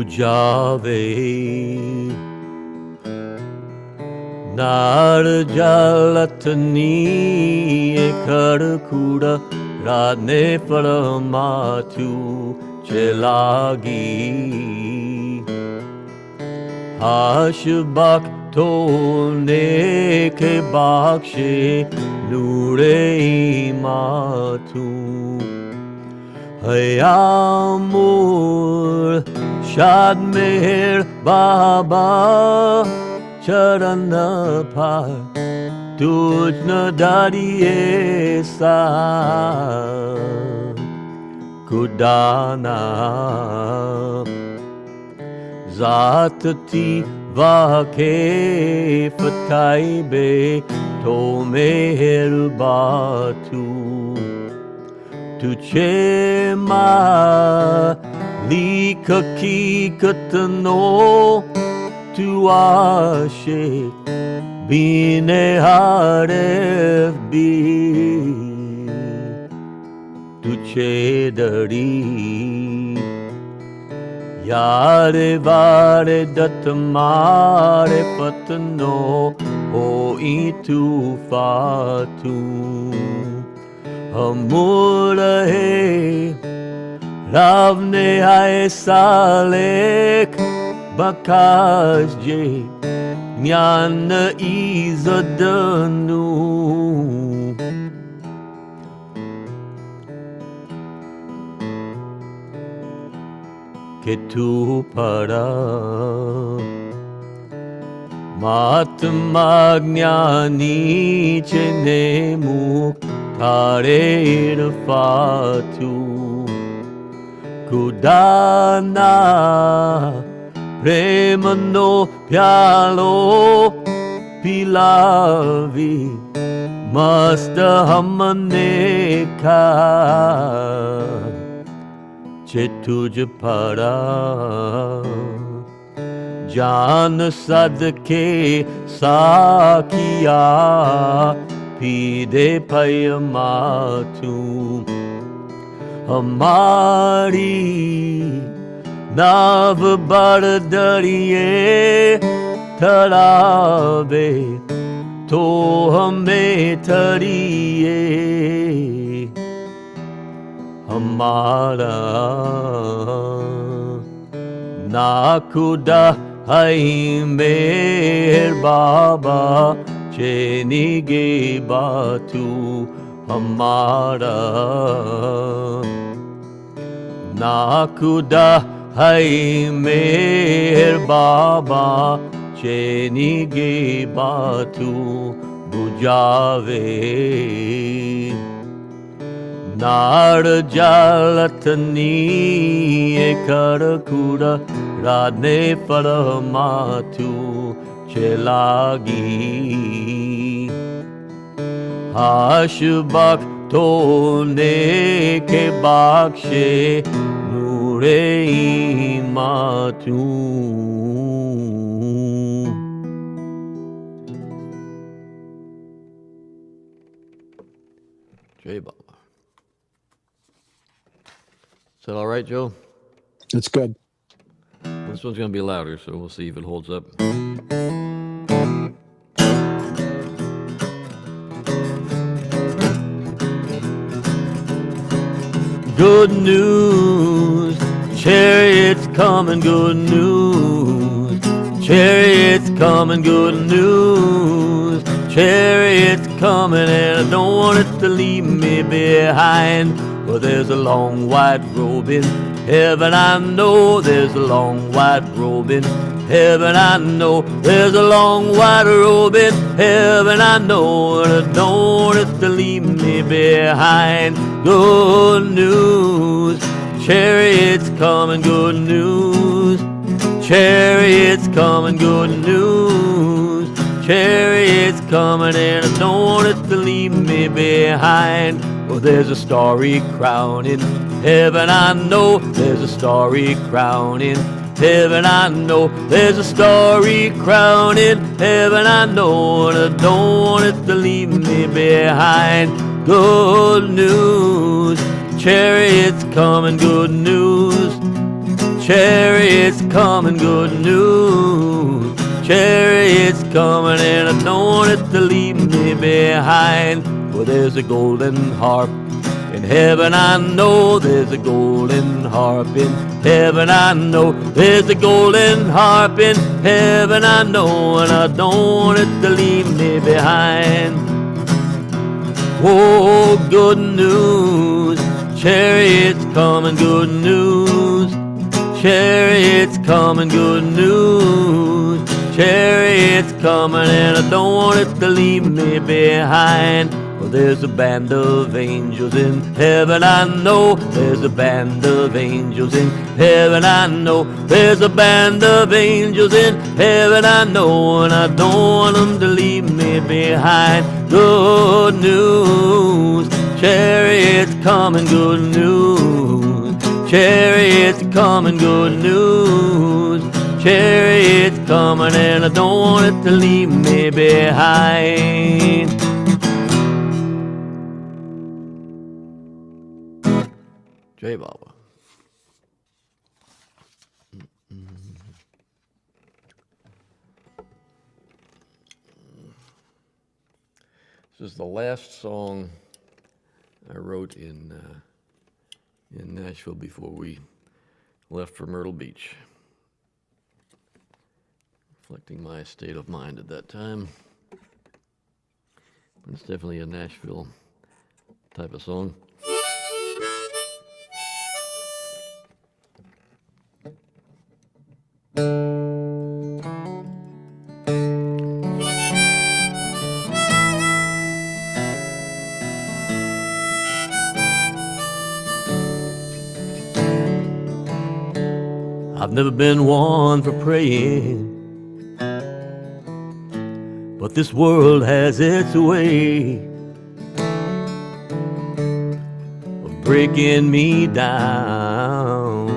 bujave. Nar jalatani ekar kuda radne paramatu chelagi. Hashbak tone ke bakshe nure matu. Hayamur shad meher baba charana par tujna dadiye sa kudana zatati vake fatai be to meherbatu tuche ma likaki katano tu ashe bine haref bi tuche dari yare vare datmare patno o itu fatu amur hai ravne hai salek bakas je nyan izadanu ketu para matma gnani chene muk tare fatu kudana premano pyalo pilavi masta hamane ka chetuj para jaan sadke sakiya pide payamatu hamari nav bardariye tarabe to hame tariye hamara nakuda hai meher baba chenige batu hamara nakuda hai meher baba chenige batu bujave nar jalatani ekar kuda radne paramatu chelagi hashbak tone ke bakshe nure matu. Jai Baba. Is that all right, Joe? It's good. This one's going to be louder, so we'll see if it holds up. Good news, chariots coming, good news. Chariots coming, good news. Chariots coming, and I don't want it to leave me behind. Well, there's a long white robe in heaven, I know. There's a long white robe in heaven, I know. There's a long white robe in heaven, I know. And I don't want it to leave me behind. Good news, chariots coming, good news. Chariots coming, good news. Chariots coming, and I don't want it to leave me behind. Well, there's a starry crown in heaven, I know. There's a starry crown in heaven, I know. There's a starry crown in heaven, I know. And I don't want it to leave me behind. Good news, chariots coming, good news. Chariots coming, good news. Chariots coming, and I don't want it to leave me behind. Well, there's a golden harp in heaven, I know. There's a golden harp in heaven, I know. There's a golden harp in heaven, I know. And I don't want it to leave me behind. Oh, good news. Chariots coming, good news. Chariots coming, good news. Chariots coming, and I don't want it to leave me behind. Well, there's a band of angels in heaven, I know. There's a band of angels in heaven, I know. There's a band of angels in heaven, I know. And I don't want them to leave me behind. Good news. Chariots coming, good news. Chariots coming, good news. Chariots coming, and I don't want it to leave me behind. Jai Baba. This is the last song I wrote in Nashville before we left for Myrtle Beach. Reflecting my state of mind at that time. But it's definitely a Nashville type of song. I've never been one for praying, but this world has its way of breaking me down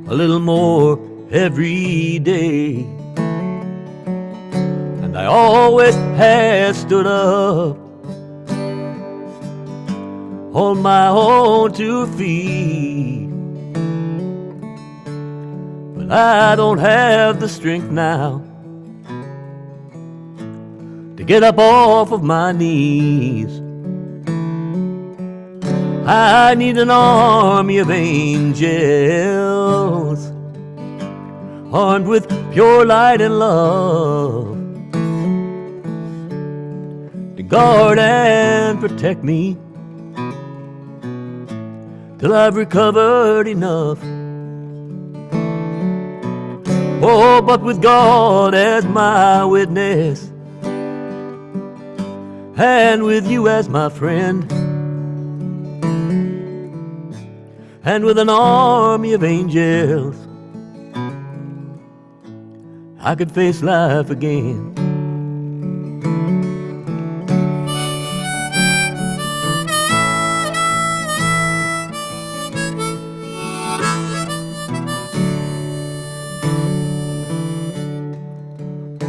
a little more every day. And I always have stood up on my own 2 feet. I don't have the strength now to get up off of my knees. I need an army of angels armed with pure light and love to guard and protect me till I've recovered enough. Oh, but with God as my witness, and with you as my friend, and with an army of angels, I could face life again.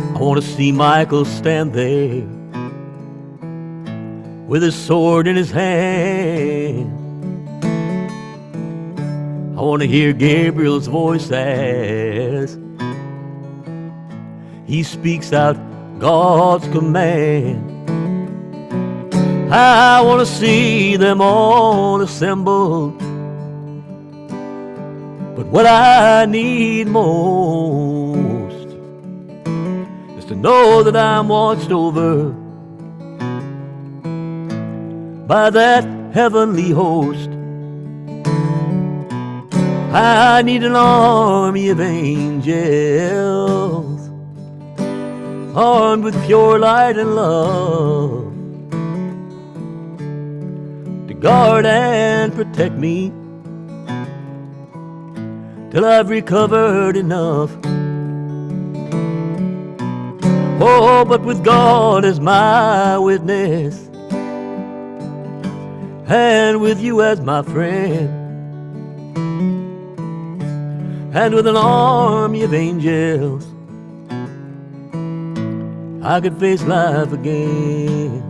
I want to see Michael stand there with his sword in his hand. I want to hear Gabriel's voice as he speaks out God's command. I want to see them all assembled, but what I need most to know that I'm watched over by that heavenly host. I need an army of angels armed with pure light and love to guard and protect me till I've recovered enough. Oh, but with God as my witness, and with you as my friend, and with an army of angels, I could face life again.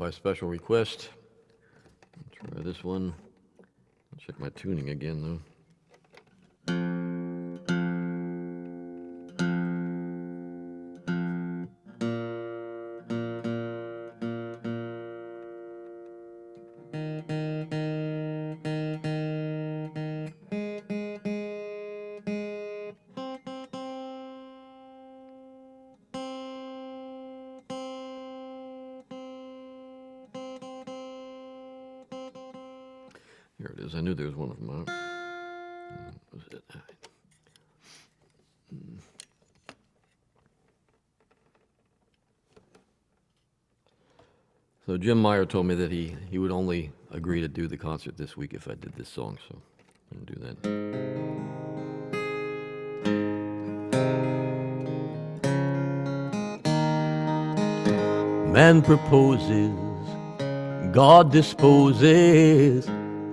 by special request. I'll try this one. I'll check my tuning again, though. Here it is. I knew there was one of them out. Was it? So Jim Meyer told me that he would only agree to do the concert this week if I did this song, so I'm going to do that. Man proposes, God disposes,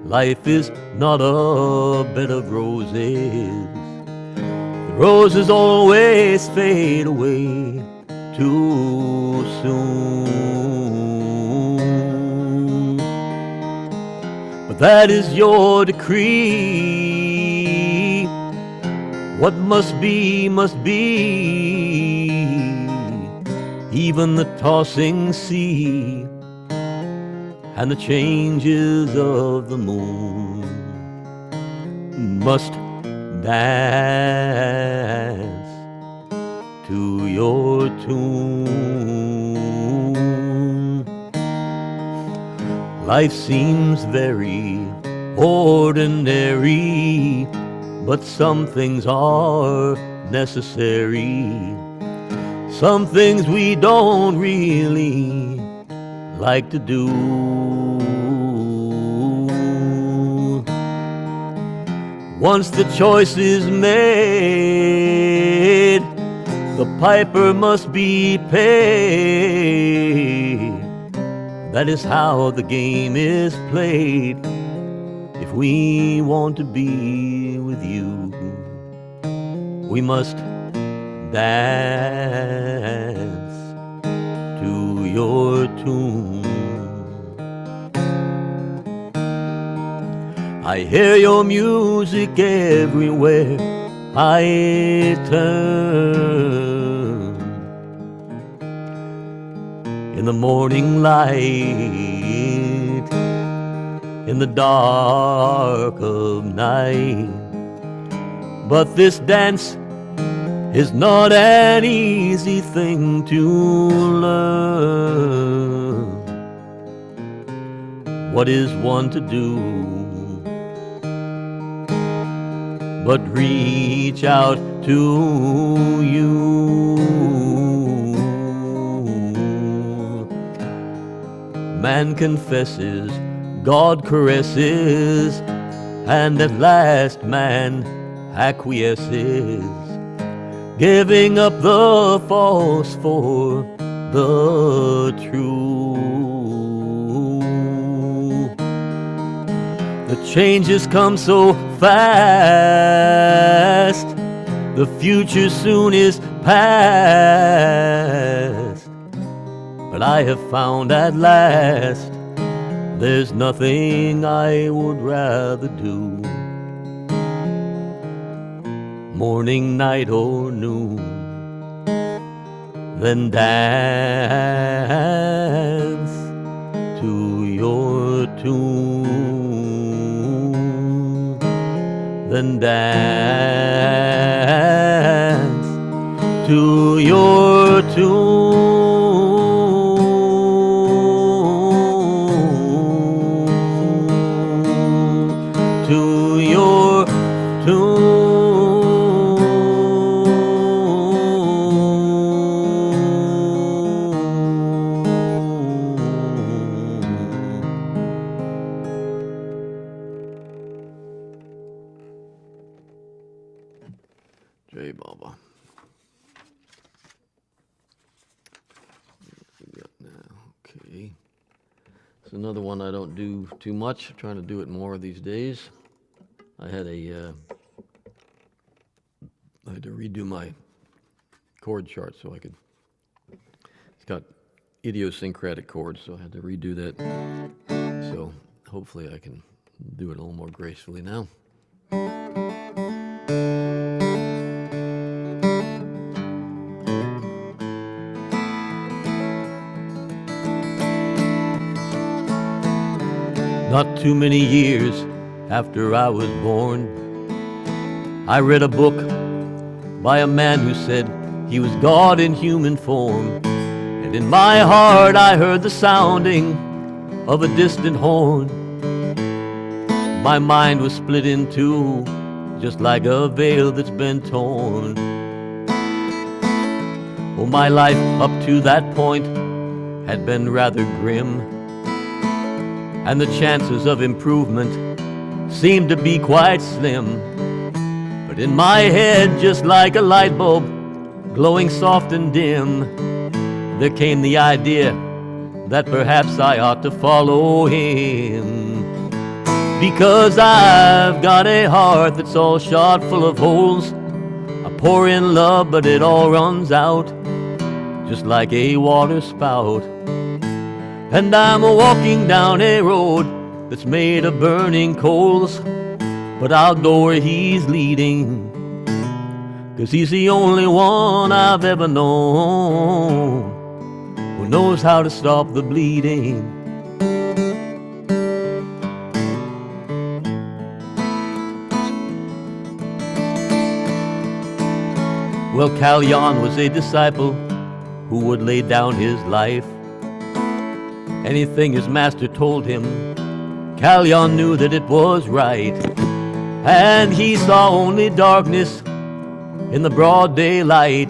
life is not a bed of roses. The roses always fade away too soon. But that is your decree. What must be, must be. Even the tossing sea and the changes of the moon must dance to your tune. Life seems very ordinary, but some things are necessary. Some things we don't really like to do. Once the choice is made, the piper must be paid. That is how the game is played. If we want to be with you, we must dance to your tune. I hear your music everywhere I turn. In the morning light, in the dark of night. But this dance is not an easy thing to learn. What is one to do but reach out to you? Man confesses, God caresses, and at last man acquiesces, giving up the false for the true. The changes come so fast, the future soon is past. But I have found at last there's nothing I would rather do, morning, night, or noon, than dance to your tune, than dance to your tune, to your tune. Jai Baba. What we got now? Okay. It's another one I don't do too much. I'm trying to do it more these days. I had to redo my chord chart so I could. It's got idiosyncratic chord, so I had to redo that. So hopefully I can do it a little more gracefully now. Not too many years after I was born, I read a book by a man who said he was God in human form. And in my heart I heard the sounding of a distant horn. My mind was split in two, just like a veil that's been torn. Oh, my life up to that point had been rather grim, and the chances of improvement seemed to be quite slim. But in my head, just like a light bulb glowing soft and dim, there came the idea that perhaps I ought to follow him. Because I've got a heart that's all shot full of holes. I pour in love, but it all runs out, just like a water spout. And I'm walking down a road that's made of burning coals, but I'll go where he's leading, 'cause he's the only one I've ever known who knows how to stop the bleeding. Well, Kalyan was a disciple who would lay down his life. Anything his master told him, Kalyan knew that it was right. And he saw only darkness in the broad daylight,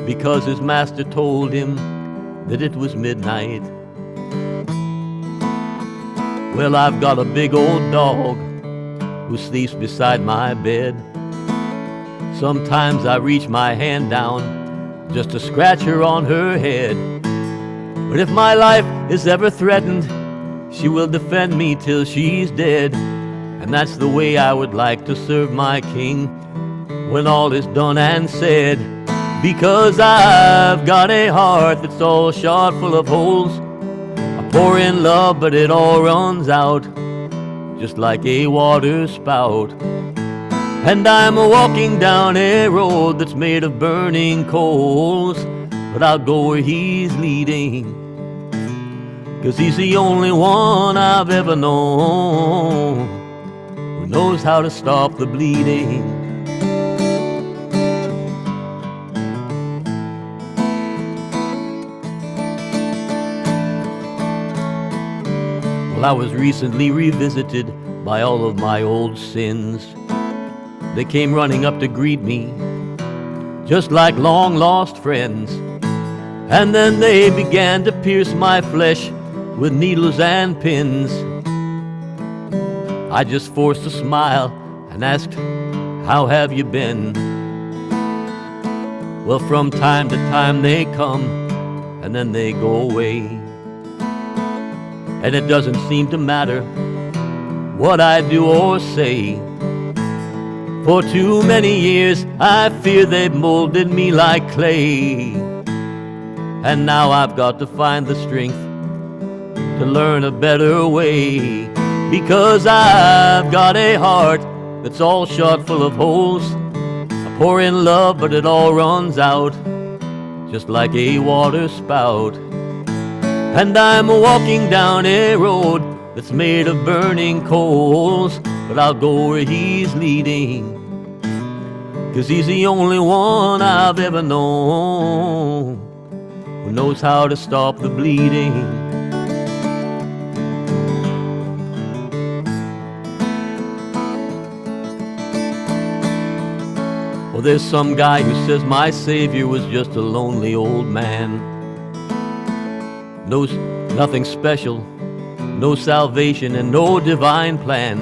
because his master told him that it was midnight. Well, I've got a big old dog who sleeps beside my bed. Sometimes I reach my hand down just to scratch her on her head. But if my life is ever threatened, she will defend me till she's dead. And that's the way I would like to serve my king when all is done and said. Because I've got a heart that's all shot full of holes. I pour in love, but it all runs out, just like a water spout. And I'm walking down a road that's made of burning coals, but I'll go where he's leading, 'cause he's the only one I've ever known who knows how to stop the bleeding. Well, I was recently revisited by all of my old sins. They came running up to greet me, just like long-lost friends. And then they began to pierce my flesh with needles and pins. I just forced a smile and asked, "How have you been?" Well, from time to time they come, and then they go away. And it doesn't seem to matter what I do or say. For too many years I fear they've molded me like clay. And now I've got to find the strength to learn a better way. Because I've got a heart that's all shot full of holes. I pour in love, but it all runs out, just like a water spout. And I'm walking down a road that's made of burning coals, but I'll go where he's leading, 'cause he's the only one I've ever known who knows how to stop the bleeding. Well, there's some guy who says my Savior was just a lonely old man. Knows nothing special, no salvation and no divine plan.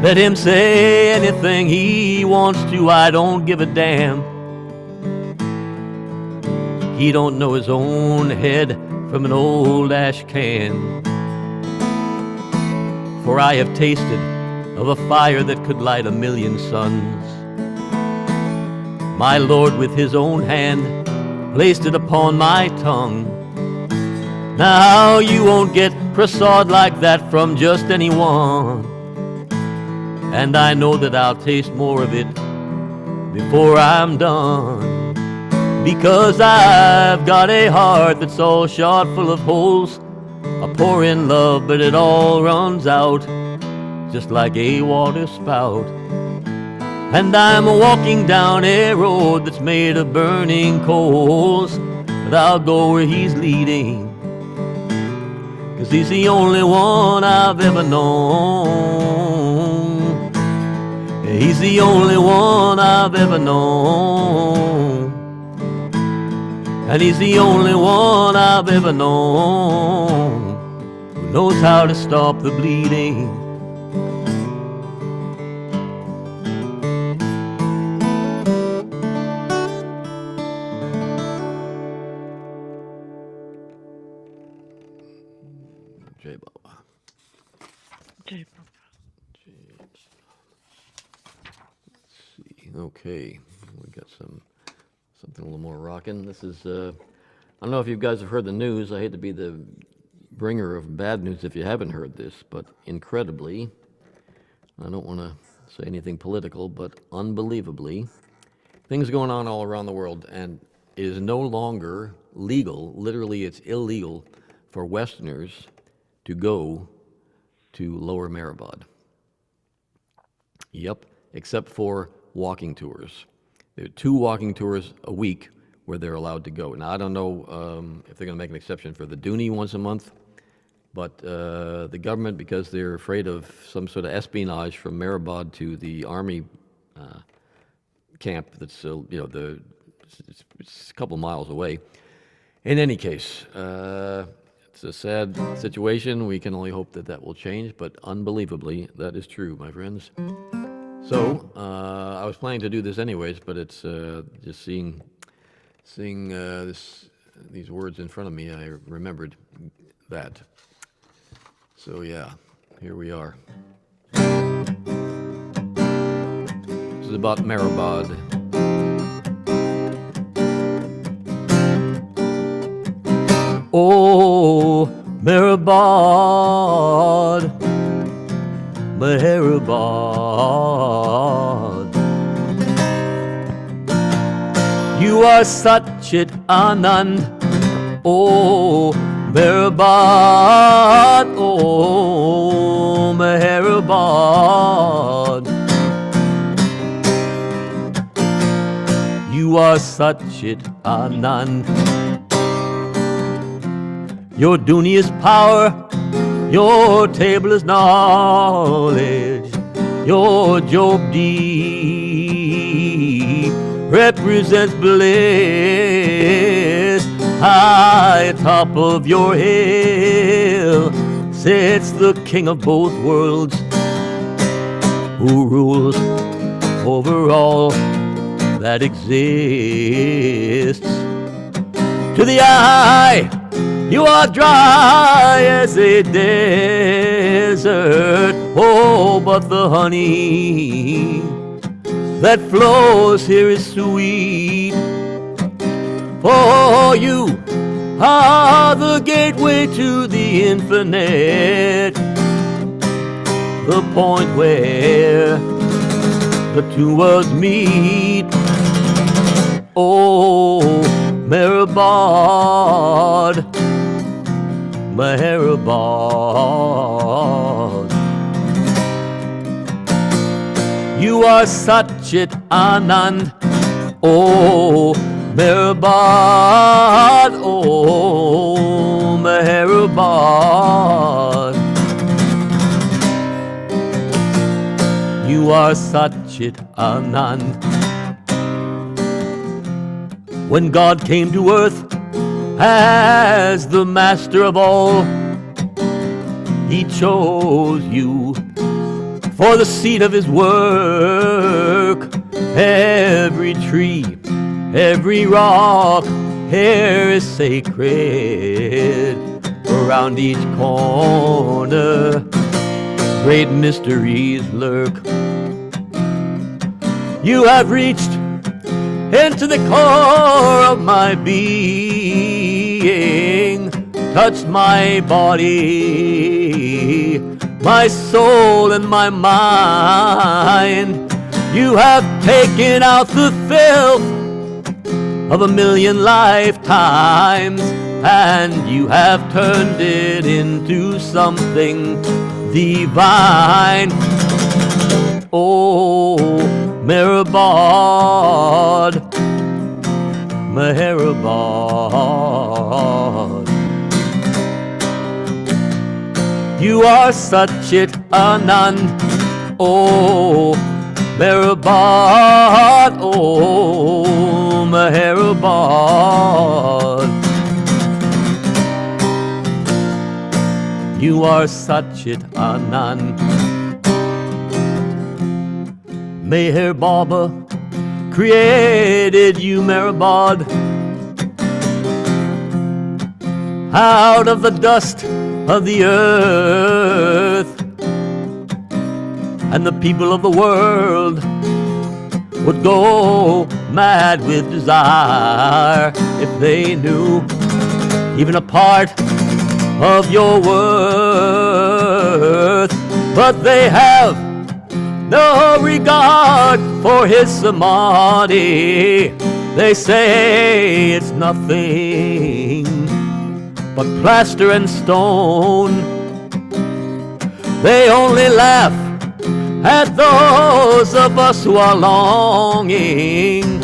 Let him say anything he wants to, I don't give a damn. He don't know his own head from an old ash can. For I have tasted of a fire that could light a million suns. My Lord with his own hand placed it upon my tongue. Now you won't get prasad like that from just anyone. And I know that I'll taste more of it before I'm done. Because I've got a heart that's all shot full of holes. I pour in love, but it all runs out, just like a water spout. And I'm walking down a road that's made of burning coals, but I'll go where he's leading, 'cause he's the only one I've ever known. He's the only one I've ever known. And he's the only one I've ever known who knows how to stop the bleeding. Jai Baba. Jai Baba. Let's see. Okay, we got something a little more rocking. This is, I don't know if you guys have heard the news. I hate to be the bringer of bad news if you haven't heard this, but incredibly, I don't want to say anything political, but unbelievably, things going on all around the world, and it is no longer legal, literally it's illegal for Westerners to go to Lower Meherabad. Yep, except for walking tours. There are 2 walking tours a week where they're allowed to go. Now, I don't know if they're going to make an exception for the Dooney once a month, but the government, because they're afraid of some sort of espionage from Meherabad to the army camp that's, it's a couple miles away. In any case, it's a sad situation. We can only hope that that will change, but unbelievably, that is true, my friends. So, I was planning to do this anyways, but it's just seeing these words in front of me, I remembered that. So yeah, here we are. This is about Meherabad. Oh, Meherabad, Meherabad. You are Satchit Anand, oh Meherabad, oh Meherabad. You are Satchit Anand. Your Dooney is power, your table is knowledge, your Job D represents bliss. High atop of your hill sits the king of both worlds, who rules over all that exists. To the eye, you are dry as a desert, oh, but the honey that flows here is sweet. For you are the gateway to the infinite, the point where the 2 worlds meet. Oh, Meherabad, Meherabad. You are Satchit Anand, oh Meherabad, oh Meherabad. You are Satchit Anand. When God came to earth as the master of all, he chose you for the seat of his work. Every tree, every rock here is sacred. Around each corner, great mysteries lurk. You have reached into the core of my being. Touch my body, my soul and my mind. You have taken out the filth of 1,000,000 lifetimes, and you have turned it into something divine. Oh, Meherabad, Meherabad. You are such it Anand. Oh, Meherabad, oh, Meherabad. You are such it Anand. Meher Baba created you, Meherabad, out of the dust of the earth, and the people of the world would go mad with desire if they knew even a part of your worth. But they have no regard for his samadhi. They say it's nothing but plaster and stone. They only laugh at those of us who are longing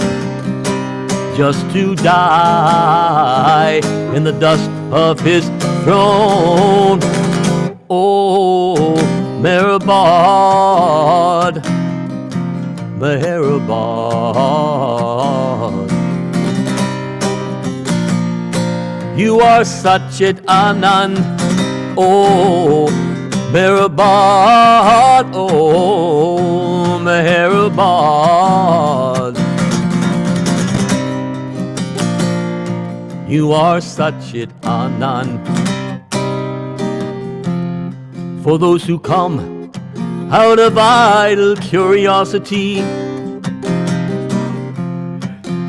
just to die in the dust of his throne. Oh, Meherabad, Meherabad. You are such it Anand. Oh, Meherabad, oh, Meherabad. You are such it Anand. For those who come out of idle curiosity,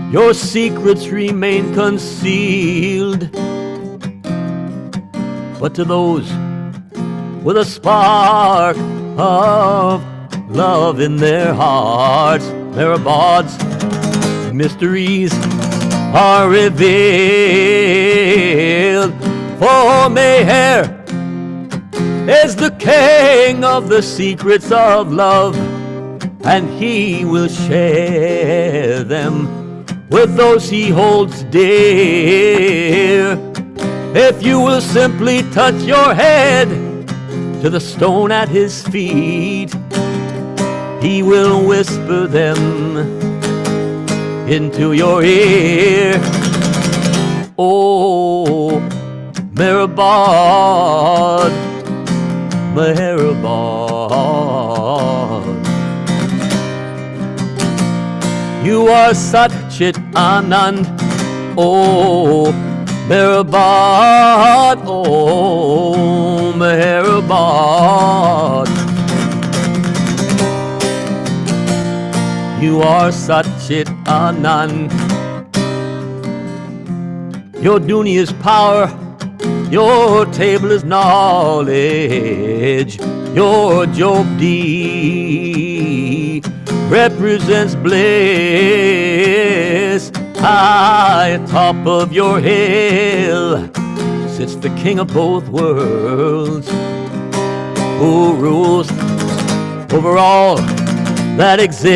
your secrets remain concealed. But to those with a spark of love in their hearts, Meherabad's mysteries are revealed. For Meher is the king of the secrets of love, and he will share them with those he holds dear. If you will simply touch your head to the stone at his feet, he will whisper them into your ear. Oh, Meherabad, Meherabad. You are such it Anand. Oh, Meherabad, oh, Meherabad. You are such it Anand. Your dunya is power, your table is knowledge, your Jogdi represents bliss. High atop of your hill sits the king of both worlds, who rules over all that exists.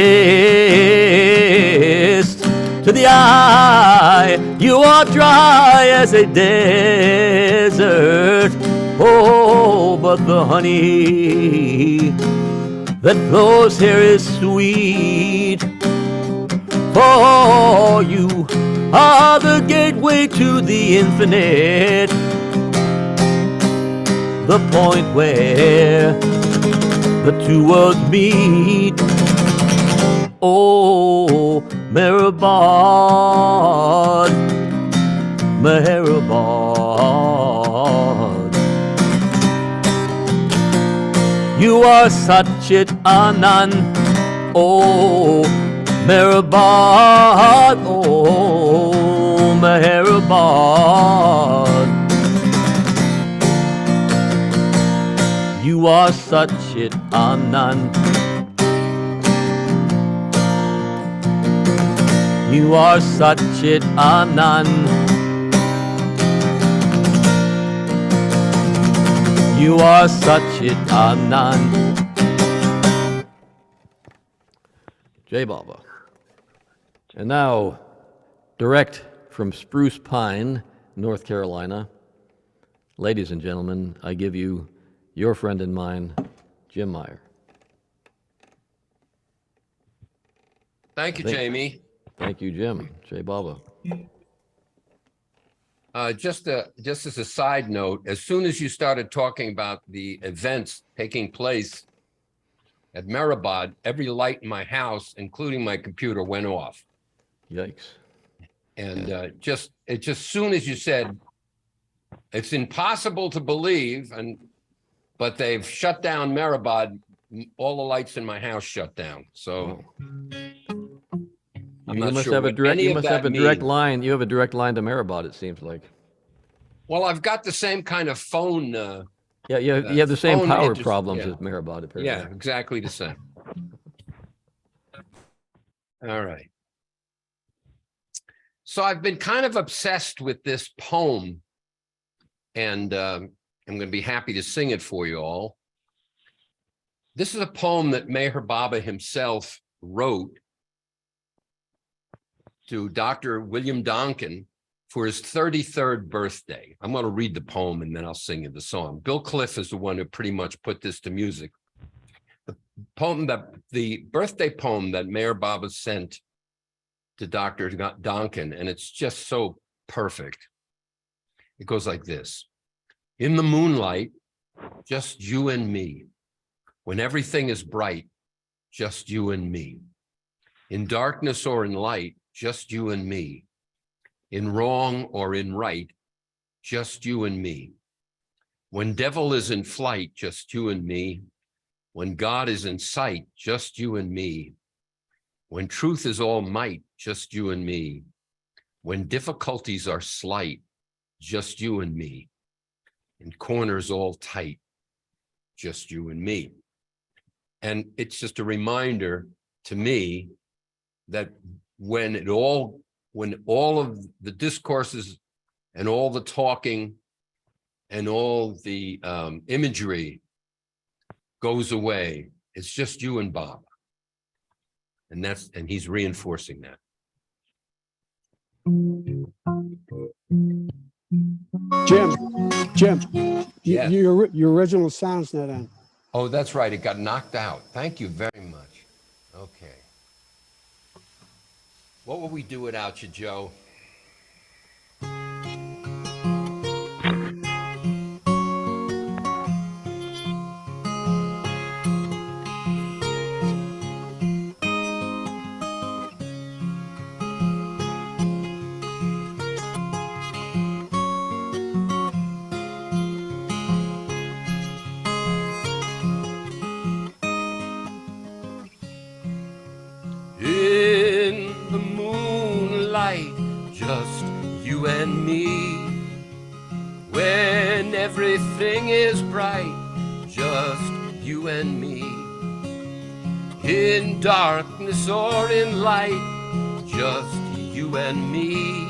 To the eye, you are dry as a desert. Oh, but the honey that flows here is sweet. For you are the gateway to the infinite, the point where the two worlds meet. Oh, Meherabad, Meherabad. You are such it Anand. Oh, Meherabad, oh, Meherabad. You are such it, Anand. You are such it, Anand. You are such it, Anand. Jai Baba. And now, direct from Spruce Pine, North Carolina, ladies and gentlemen, I give you your friend and mine, Jim Meyer. Thank you, Jamie. Thank you, Jim. Jai Baba. Just as a side note, as soon as you started talking about the events taking place at Meherabad, every light in my house, including my computer, went off. Yikes. And just soon as you said, it's impossible to believe, but they've shut down Meherabad, all the lights in my house shut down. So I'm not sure what any of that direct means. line. You have a direct line to Meherabad, it seems like. Well, I've got the same kind of phone. Yeah, you have the same phone power problems as Meherabad, apparently. Yeah, exactly the same. All right. So I've been kind of obsessed with this poem, and I'm going to be happy to sing it for you all. This is a poem that Meher Baba himself wrote to Dr. William Donkin for his 33rd birthday. I'm going to read the poem and then I'll sing you the song. Bill Cliff is the one who pretty much put this to music. The birthday poem that Meher Baba sent to Dr. Donkin, and it's just so perfect. It goes like this. In the moonlight, just you and me. When everything is bright, just you and me. In darkness or in light, just you and me. In wrong or in right, just you and me. When devil is in flight, just you and me. When God is in sight, just you and me. When truth is all might, just you and me. When difficulties are slight, just you and me. And corners all tight, just you and me. And it's just a reminder to me that when all of the discourses and all the talking and all the imagery goes away, it's just you and Bob. And he's reinforcing that. Jim, Yes. your original sound's not on. Oh, that's right. It got knocked out. Thank you very much. Okay. What would we do without you, Joe? In the moonlight, just you and me. When everything is bright, just you and me. In darkness or in light, just you and me.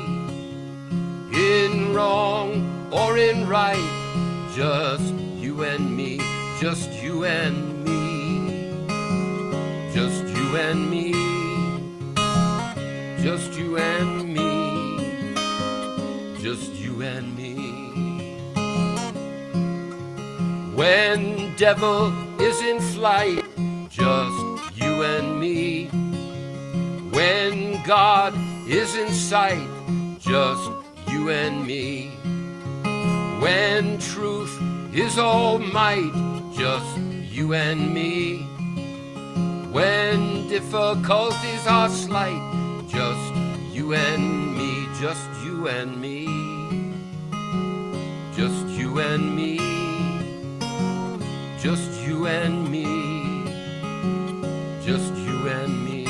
In wrong or in right, just you and me. Just you and me. Just you and me. Just you and me, just you and me. When devil is in flight, just you and me. When God is in sight, just you and me. When truth is all might, just you and me. When difficulties are slight, just you and me, just you and me, just you and me, just you and me, just you and me.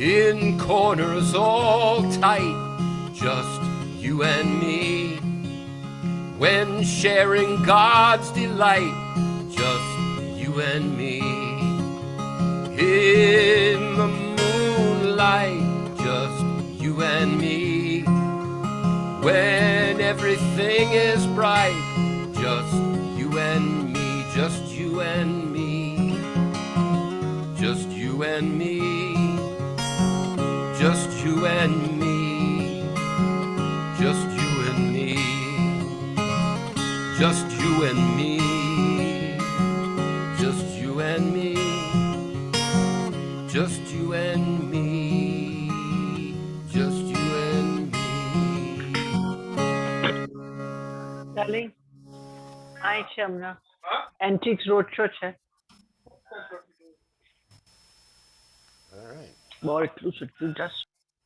in corners all tight, just you and me. When sharing God's delight, just you and me. In the moonlight, just you and me. When everything is bright, just you and me, just you and me. Just you and me, just you and me, just you and me, just you and me, just you and me, just you and me, just you and me. Darling, અહીં છે હમણાં antics road show છે. All right. બહુ એટલું સુટલું just.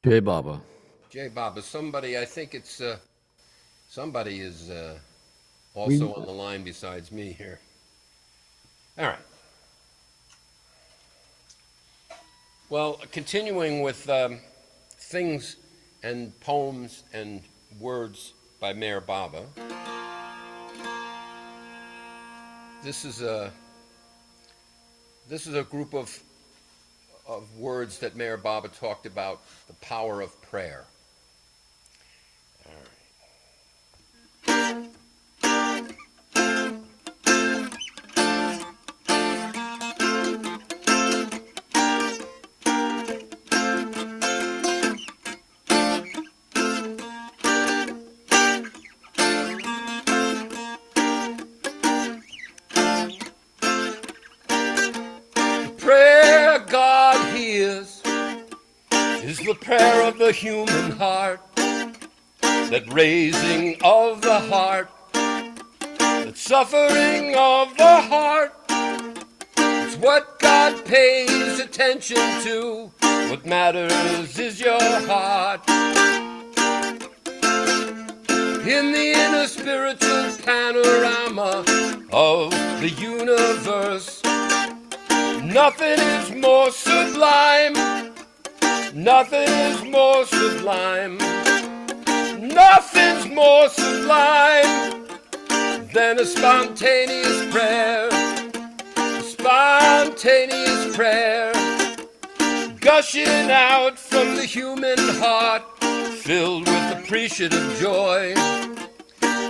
Jai Baba. Jay Baba, somebody, I think it's, somebody is also on the line besides me here. All right. Well, continuing with things and poems and words by Meher Baba, this is a group of words that Meher Baba talked about, the power of prayer. All right. The prayer of the human heart, that raising of the heart, that suffering of the heart, it's what God pays attention to. What matters is your heart. In the inner spiritual panorama of the universe, nothing is more sublime. Nothing is more sublime. Nothing's more sublime than a spontaneous prayer. A spontaneous prayer gushing out from the human heart, filled with appreciative joy.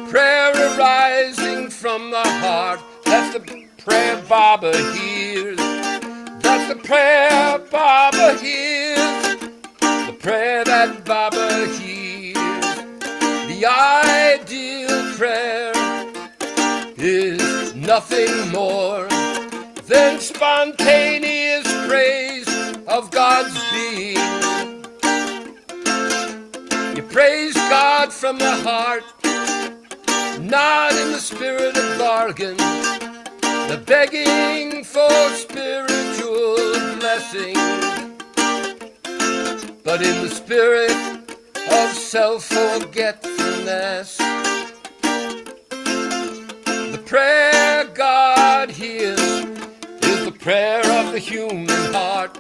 Prayer arising from the heart, that's the prayer Baba hears. That's the prayer Baba hears. The prayer that Baba hears. The ideal prayer is nothing more than spontaneous praise of God's being. You praise God from the heart, not in the spirit of bargain, the begging for spiritual blessing, but in the spirit of self-forgetfulness. The prayer God hears is the prayer of the human heart,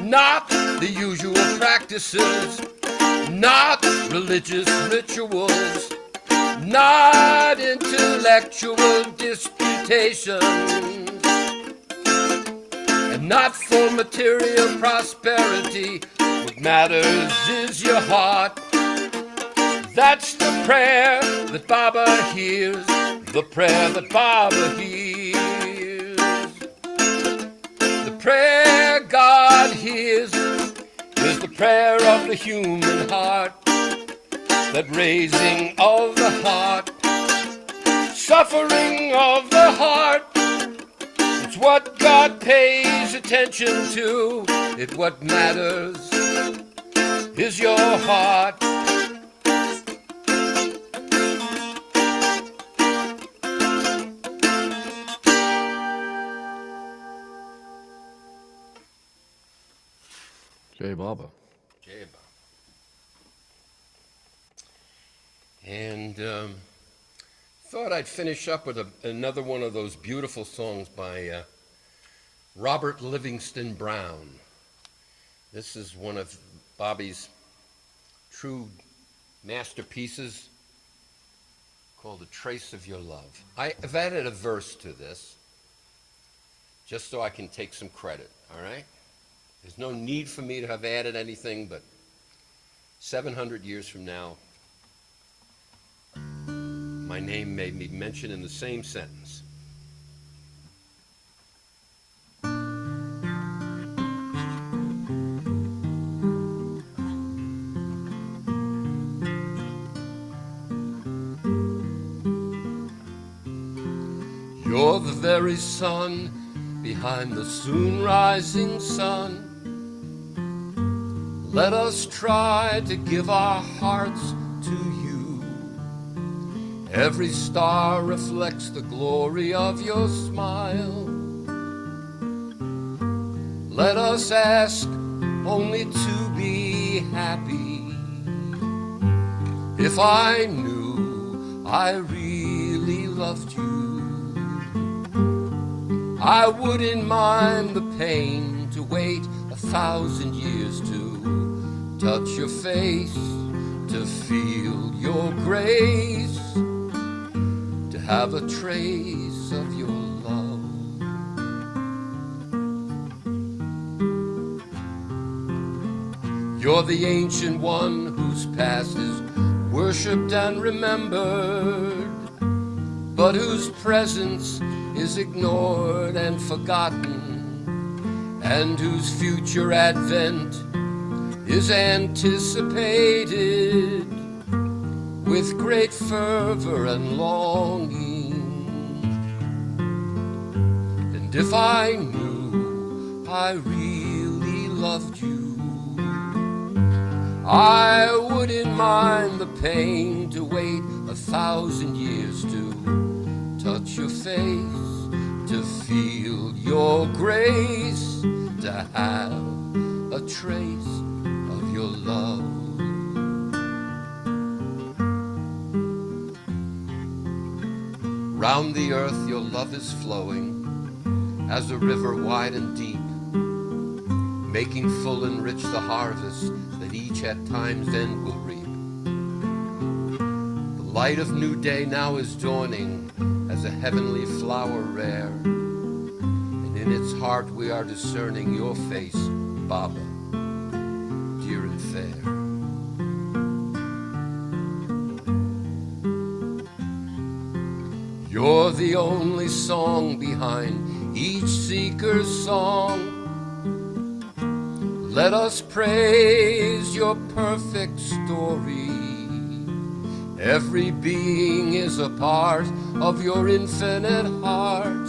not the usual practices, not religious rituals, not intellectual disputations, and not for material prosperity. What matters is your heart. That's the prayer that Baba hears, the prayer that Baba hears. The prayer God hears is the prayer of the human heart, that raising of the heart, suffering of the heart, it's what God pays attention to. It what matters is your heart. Jai Baba. Jai Baba. And thought I'd finish up with another one of those beautiful songs by Robert Livingston Brown. This is one of Bobby's true masterpieces called A Trace of Your Love. I've added a verse to this just so I can take some credit, all right? There's no need for me to have added anything, but 700 years from now, my name may be mentioned in the same sentence. You're the very sun behind the soon rising sun. Let us try to give our hearts to you. Every star reflects the glory of your smile. Let us ask only to be happy. If I knew I really loved you, I wouldn't mind the pain to wait 1,000 years to touch your face, to feel your grace, to have a trace of your love. You're the ancient one whose past is worshipped and remembered, but whose presence is ignored and forgotten, and whose future advent is anticipated with great fervor and longing. And if I knew I really loved you, I wouldn't mind the pain to wait 1,000 years to touch your face, to feel your grace, to have a trace of your love. Round the earth your love is flowing as a river wide and deep, making full and rich the harvest that each at time's end will reap. The light of new day now is dawning as a heavenly flower rare, and in its heart we are discerning your face, Baba, dear and fair. You're the only song behind each seeker's song. Let us praise your perfect story. Every being is a part of your infinite heart.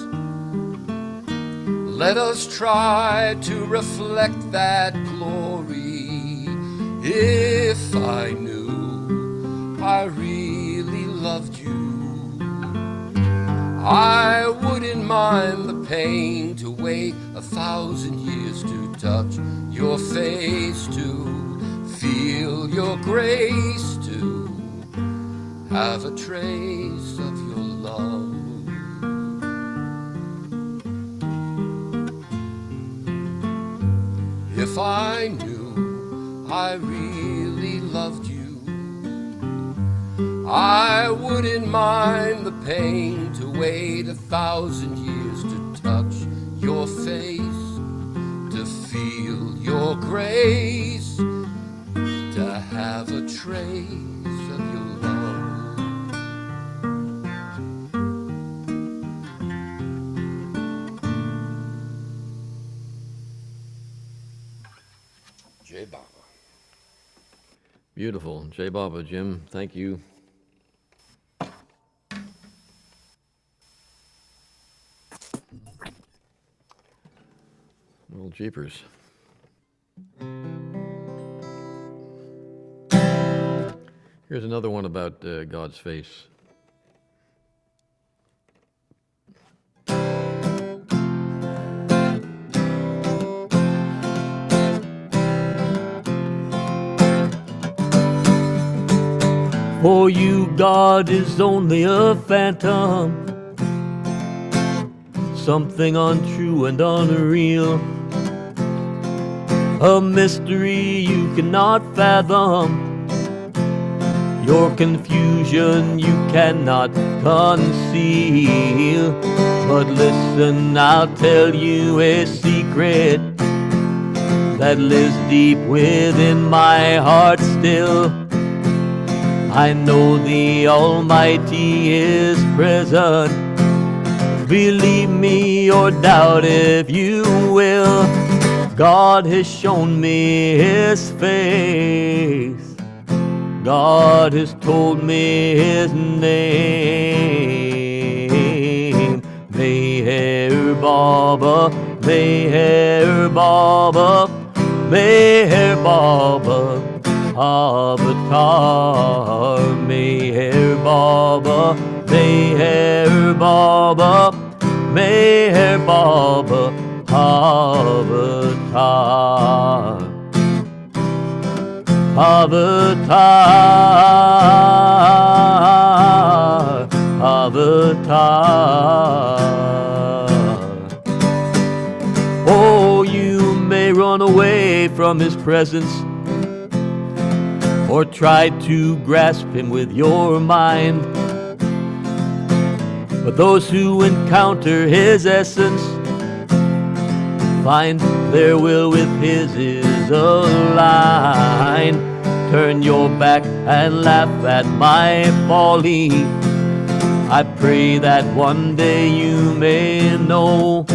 Let us try to reflect that glory. If I knew I really loved you, I wouldn't mind the pain to wait 1,000 years to touch your face, to feel your grace, to have a trace of your love. If I knew I really loved you, I wouldn't mind the pain to wait 1,000 years to touch your face, to feel your grace, to have a trace of your love. Jai Baba. Beautiful. Jai Baba, Jim. Thank you. Well, jeepers. Here's another one about God's face. For you, God is only a phantom, something untrue and unreal. a mystery you cannot fathom. Your confusion you cannot conceal. But listen, I'll tell you a secret that lives deep within my heart still. I know the Almighty is present. Believe me or doubt if you will. God has shown me His face. God has told me His name. Meherabad, Meherabad, Meherabad, Avatar. Meherabad, Meherabad, Meherabad, Avatar. Avatar, Avatar. Oh, you may run away from His presence or try to grasp Him with your mind. But those who encounter His essence find their will with His is aligned. Turn your back and laugh at my folly. I pray that one day you may know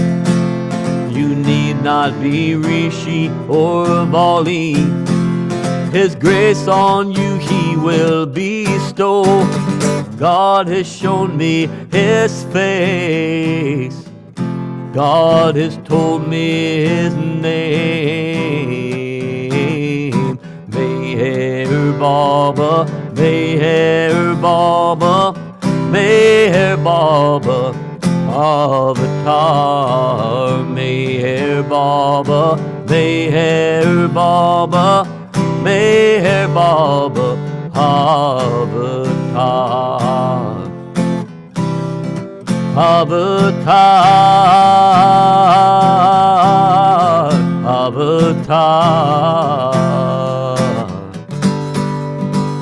you need not be Rishi or Bali. His grace on you He will bestow. God has shown me His face. God has told me His name. Meherabad, Meherabad, Meherabad, Avatar. Meherabad, Meherabad, Meherabad, Avatar. Avatar, Avatar.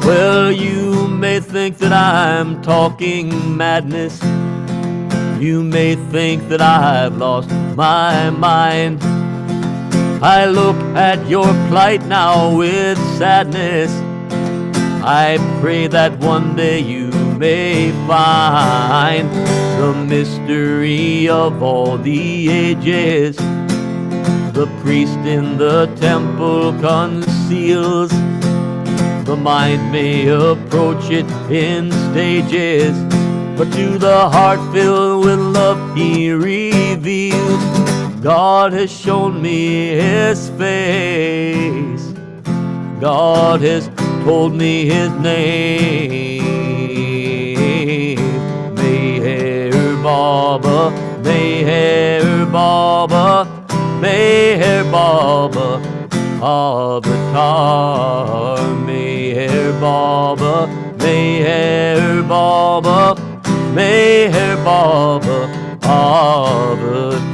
Well, you may think that I'm talking madness. You may think that I've lost my mind. I look at your plight now with sadness. I pray that one day you may find the mystery of all the ages. The priest in the temple conceals. The mind may approach it in stages, but to the heart filled with love He reveals. God has shown me His face. God has told me His name. Meherabad, Meherabad, Meherabad, Avatar. Meherabad, Meherabad, Meherabad, Avatar.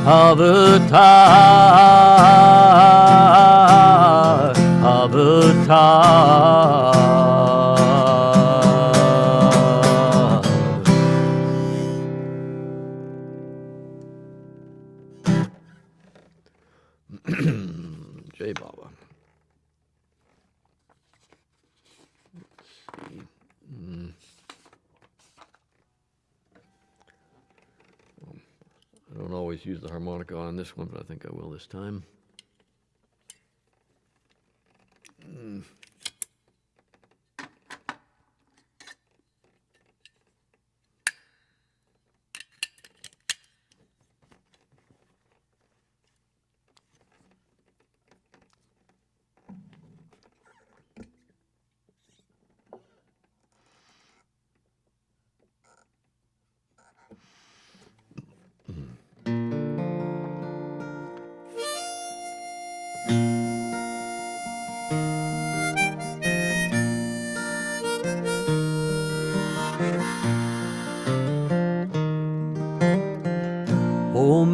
Avatar, Avatar. Jai Baba. I don't always use the harmonica on this one, but I think I will this time.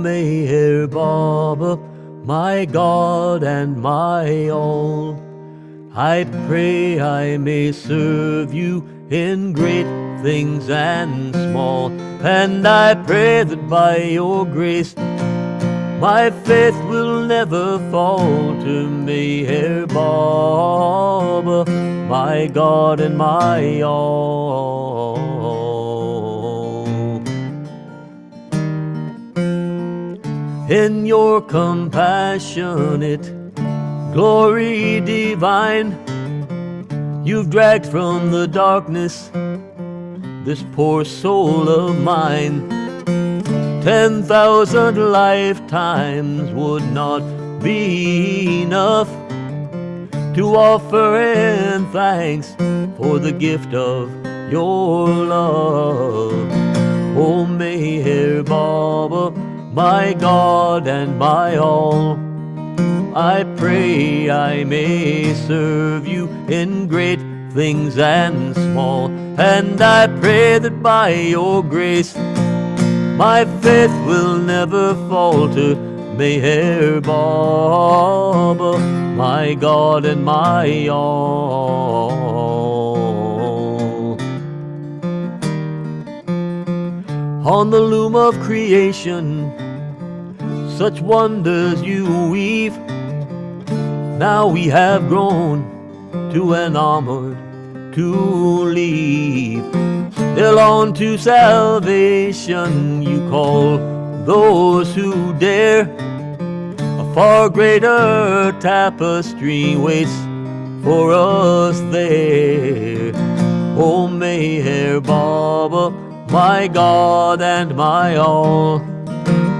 Meher Baba, my God and my all. I pray I may serve you in great things and small, and I pray that by your grace my faith will never falter. Meher Baba, my God and my all. In your compassionate glory divine, you've dragged from the darkness this poor soul of mine. 10,000 lifetimes would not be enough to offer in thanks for the gift of your love. Oh, Meher Baba, my God and my all, I pray I may serve you in great things and small, and I pray that by your grace my faith will never falter. Meher Baba, my God and my all. On the loom of creation, such wonders you weave. Now we have grown to an armor to leave. Still on to salvation you call those who dare. A far greater tapestry waits for us there. Oh, Meher Baba, my God and my all,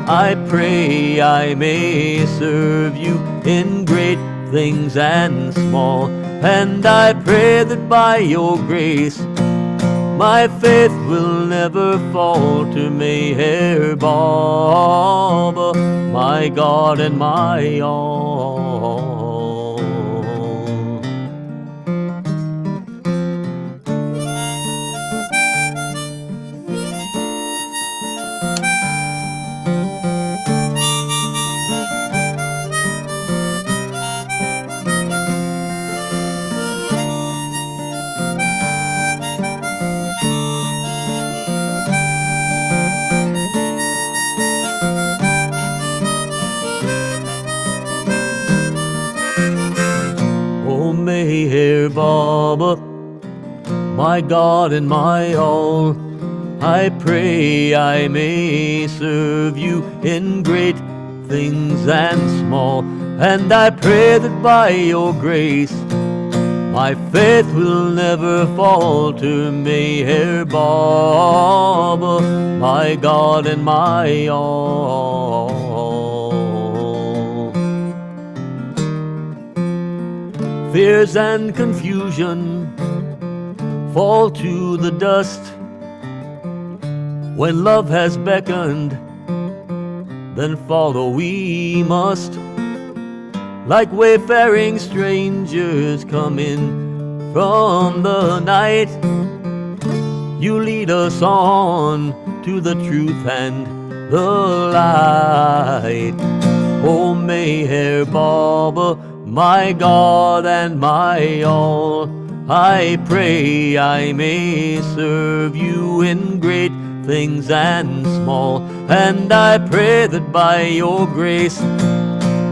I pray I may serve you in great things and small, and I pray that by your grace my faith will never falter. Meher Baba, my God and my all. Oh, Meher Baba, my God and my all, I pray I may serve you in great things and small, and I pray that by your grace my faith will never falter. Meher Baba, my God and my all. Fears and confusion fall to the dust. When love has beckoned, then follow we must. Like wayfaring strangers coming from the night, you lead us on to the truth and the light. Oh, Meher Baba, my God and my all, I pray I may serve you in great things and small, and I pray that by your grace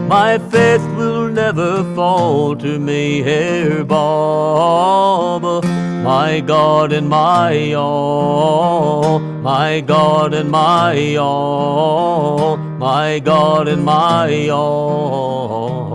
my faith will never falter. Meher Baba, my God and my all, my God and my all, my God and my all.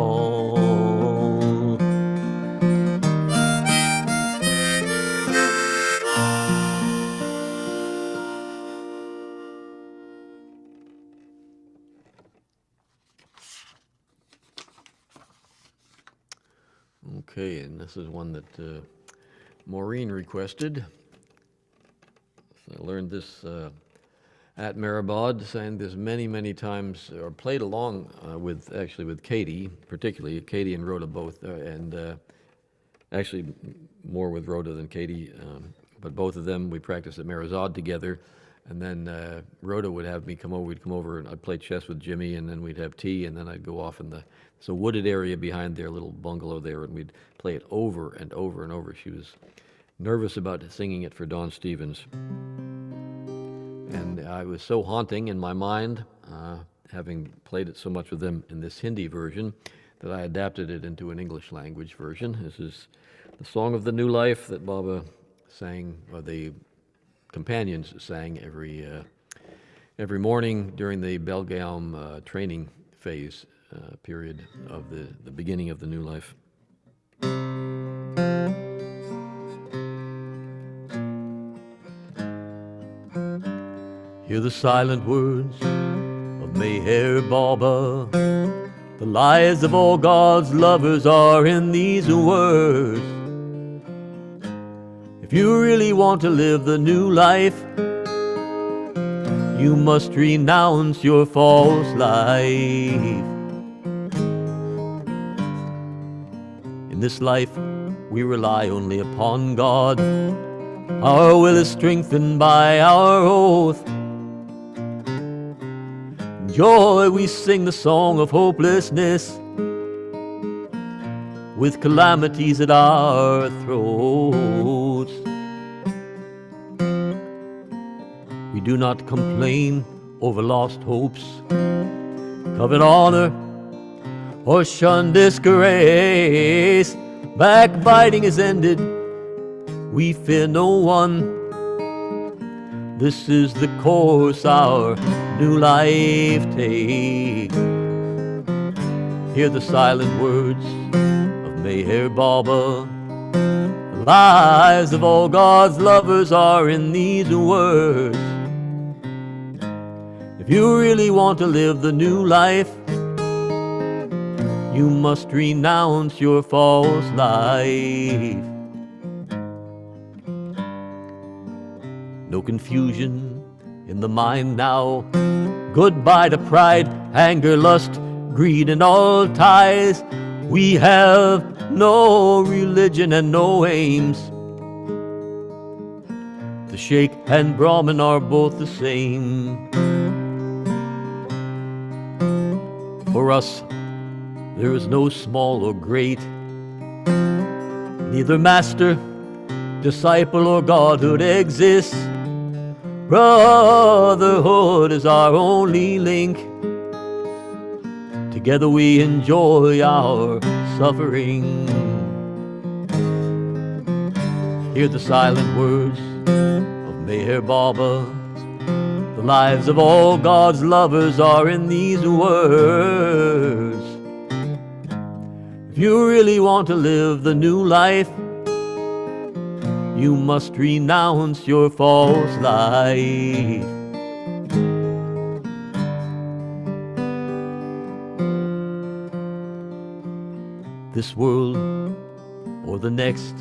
Okay, and this is one that Maureen requested. So I learned this at Meherabad, sang this many, many times, or played along with Katie, particularly Katie and Rhoda both, and actually more with Rhoda than Katie, but both of them we practiced at Meherabad together. And then Rhoda would have me come over. We'd come over and I'd play chess with Jimmy, and then we'd have tea, and then I'd go off in the wooded area behind their little bungalow there, and we'd play it over and over and over. She was nervous about singing it for Don Stevens. And I was so haunting in my mind, having played it so much with them in this Hindi version, that I adapted it into an English language version. This is the Song of the New Life that Baba sang, or the companions sang every morning during the Belgaum training phase period of the beginning of the new life. Hear the silent words of Meher Baba. The lives of all God's lovers are in these words. If you really want to live the new life, you must renounce your false life. In this life, we rely only upon God. Our will is strengthened by our oath. In joy, we sing the song of hopelessness, with calamities at our throats. We do not complain over lost hopes, covet honor, or shun disgrace. Backbiting is ended, we fear no one. This is the course our new life takes. Hear the silent words of Meher Baba. The lives of all God's lovers are in these words. If you really want to live the new life, you must renounce your false life. No confusion in the mind now. Goodbye to pride, anger, lust, greed, and all ties. We have no religion and no aims. The Sheikh and Brahmin are both the same. For us, there is no small or great, neither master, disciple, or godhood exists. Brotherhood is our only link. Together we enjoy our suffering. Hear the silent words of Meher Baba. The lives of all God's lovers are in these words. If you really want to live the new life, you must renounce your false life. This world or the next,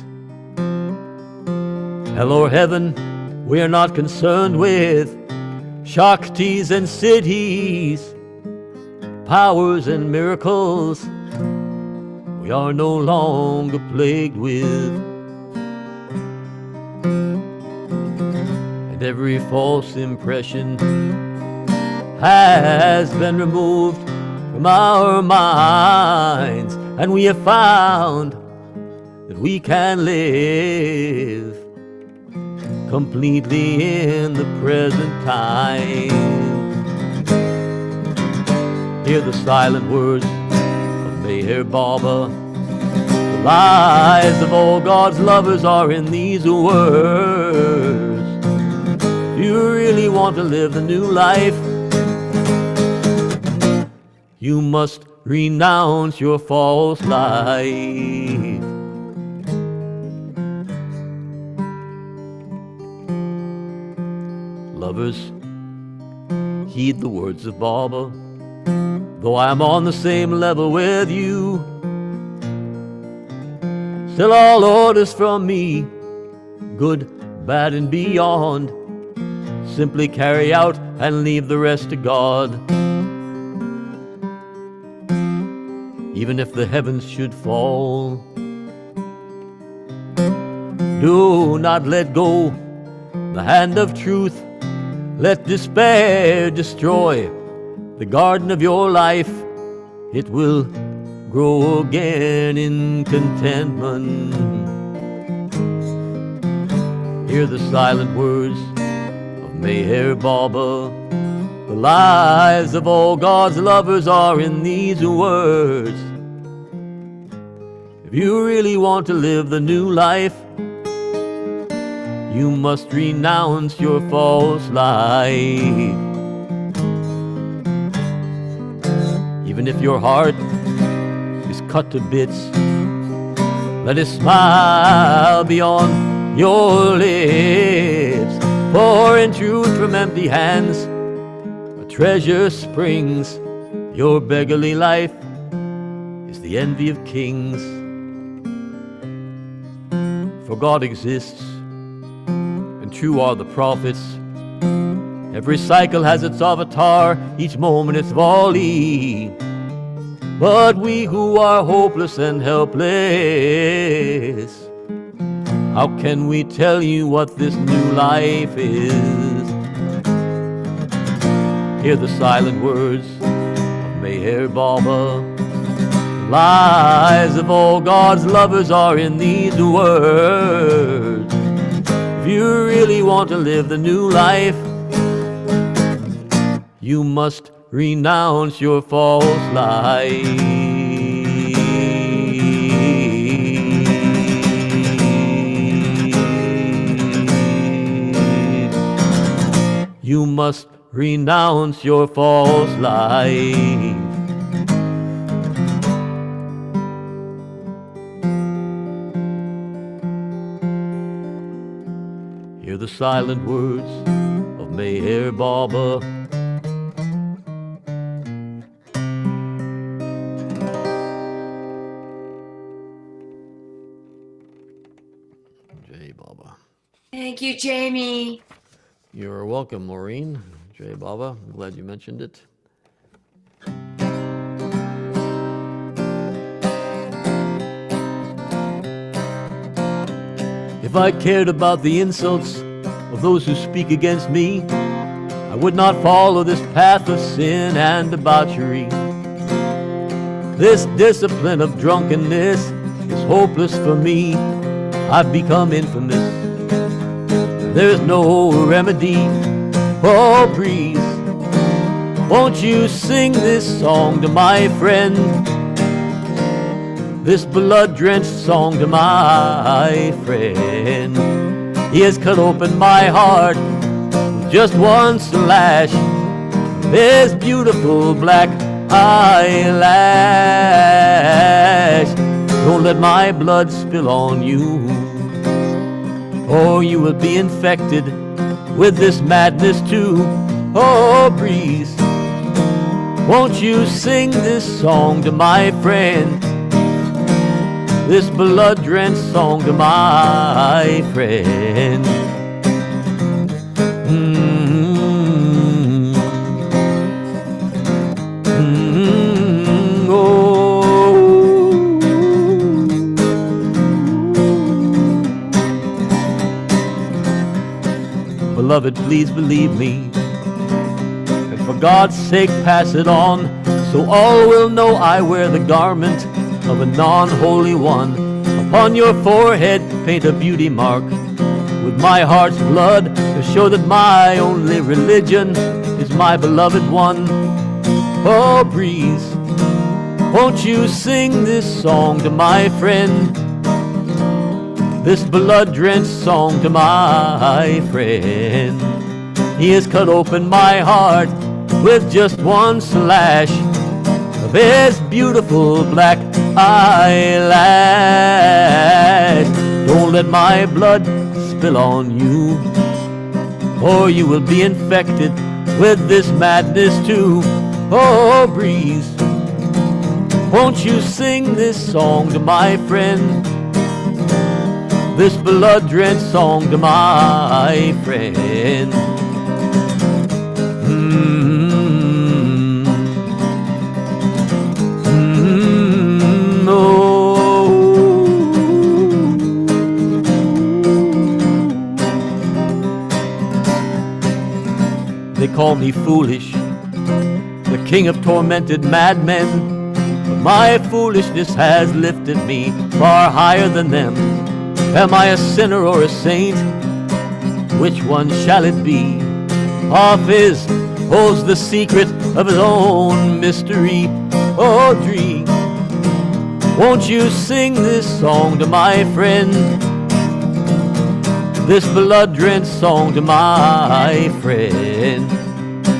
hell or heaven, we are not concerned with. Shaktis and cities, powers and miracles, we are no longer plagued with. And every false impression has been removed from our minds, and we have found that we can live completely in the present time. Hear the silent words of Meher Baba. The lives of all God's lovers are in these words. If you really want to live the new life, you must renounce your false life. Lovers, heed the words of Baba. Though I am on the same level with you, still all orders from me, good, bad, and beyond, simply carry out and leave the rest to God. Even if the heavens should fall, do not let go the hand of truth. Let despair destroy the garden of your life. It will grow again in contentment. Hear the silent words of Meherabad. The lives of all God's lovers are in these words. If you really want to live the new life, you must renounce your false life. Even if your heart is cut to bits, let a smile be on your lips. For in truth from empty hands a treasure springs. Your beggarly life is the envy of kings. For God exists, and true are the prophets. Every cycle has its avatar, each moment its volley. But we who are hopeless and helpless, how can we tell you what this new life is? Hear the silent words of Meherabad. Lives of all God's lovers are in these words. If you really want to live the new life, you must renounce your false life. You must renounce your false life. Hear the silent words of Meherabad. Jai Baba. Thank you, Jamie. You're welcome, Maureen. Jai Baba, I'm glad you mentioned it. If I cared about the insults of those who speak against me, I would not follow this path of sin and debauchery. This discipline of drunkenness is hopeless for me. I've become infamous. There's no remedy. Oh, breeze, won't you sing this song to my friend? This blood-drenched song to my friend. He has cut open my heart with just one slash of his beautiful black eyelash. Don't let my blood spill on you, or you will be infected with this madness too. Oh, breeze, won't you sing this song to my friend? This blood-drenched song to my friend. Oh. Beloved, please believe me, and for God's sake pass it on, so all will know I wear the garment of a non-holy one. Upon your forehead paint a beauty mark with my heart's blood, to show that my only religion is my beloved one. Oh, breeze, won't you sing this song to my friend? This blood-drenched song to my friend. He has cut open my heart with just one slash of his beautiful black eyelash. Don't let my blood spill on you, or you will be infected with this madness too. Oh, breeze, won't you sing this song to my friend? This blood-drenched song to my friend. call me foolish, the king of tormented madmen. But my foolishness has lifted me far higher than them. Am I a sinner or a saint? Which one shall it be? Hafiz holds the secret of his own mystery or dream. Won't you sing this song to my friend? This blood-drenched song to my friend.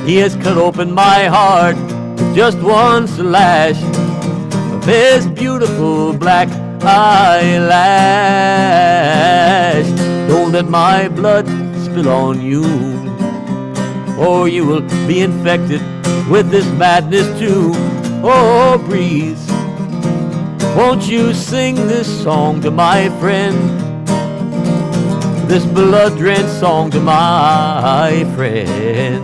He has cut open my heart with just one slash of his beautiful black eyelash. Don't let my blood spill on you, or you will be infected with this madness too. Oh, breeze, won't you sing this song to my friend? This blood-drenched song to my friend.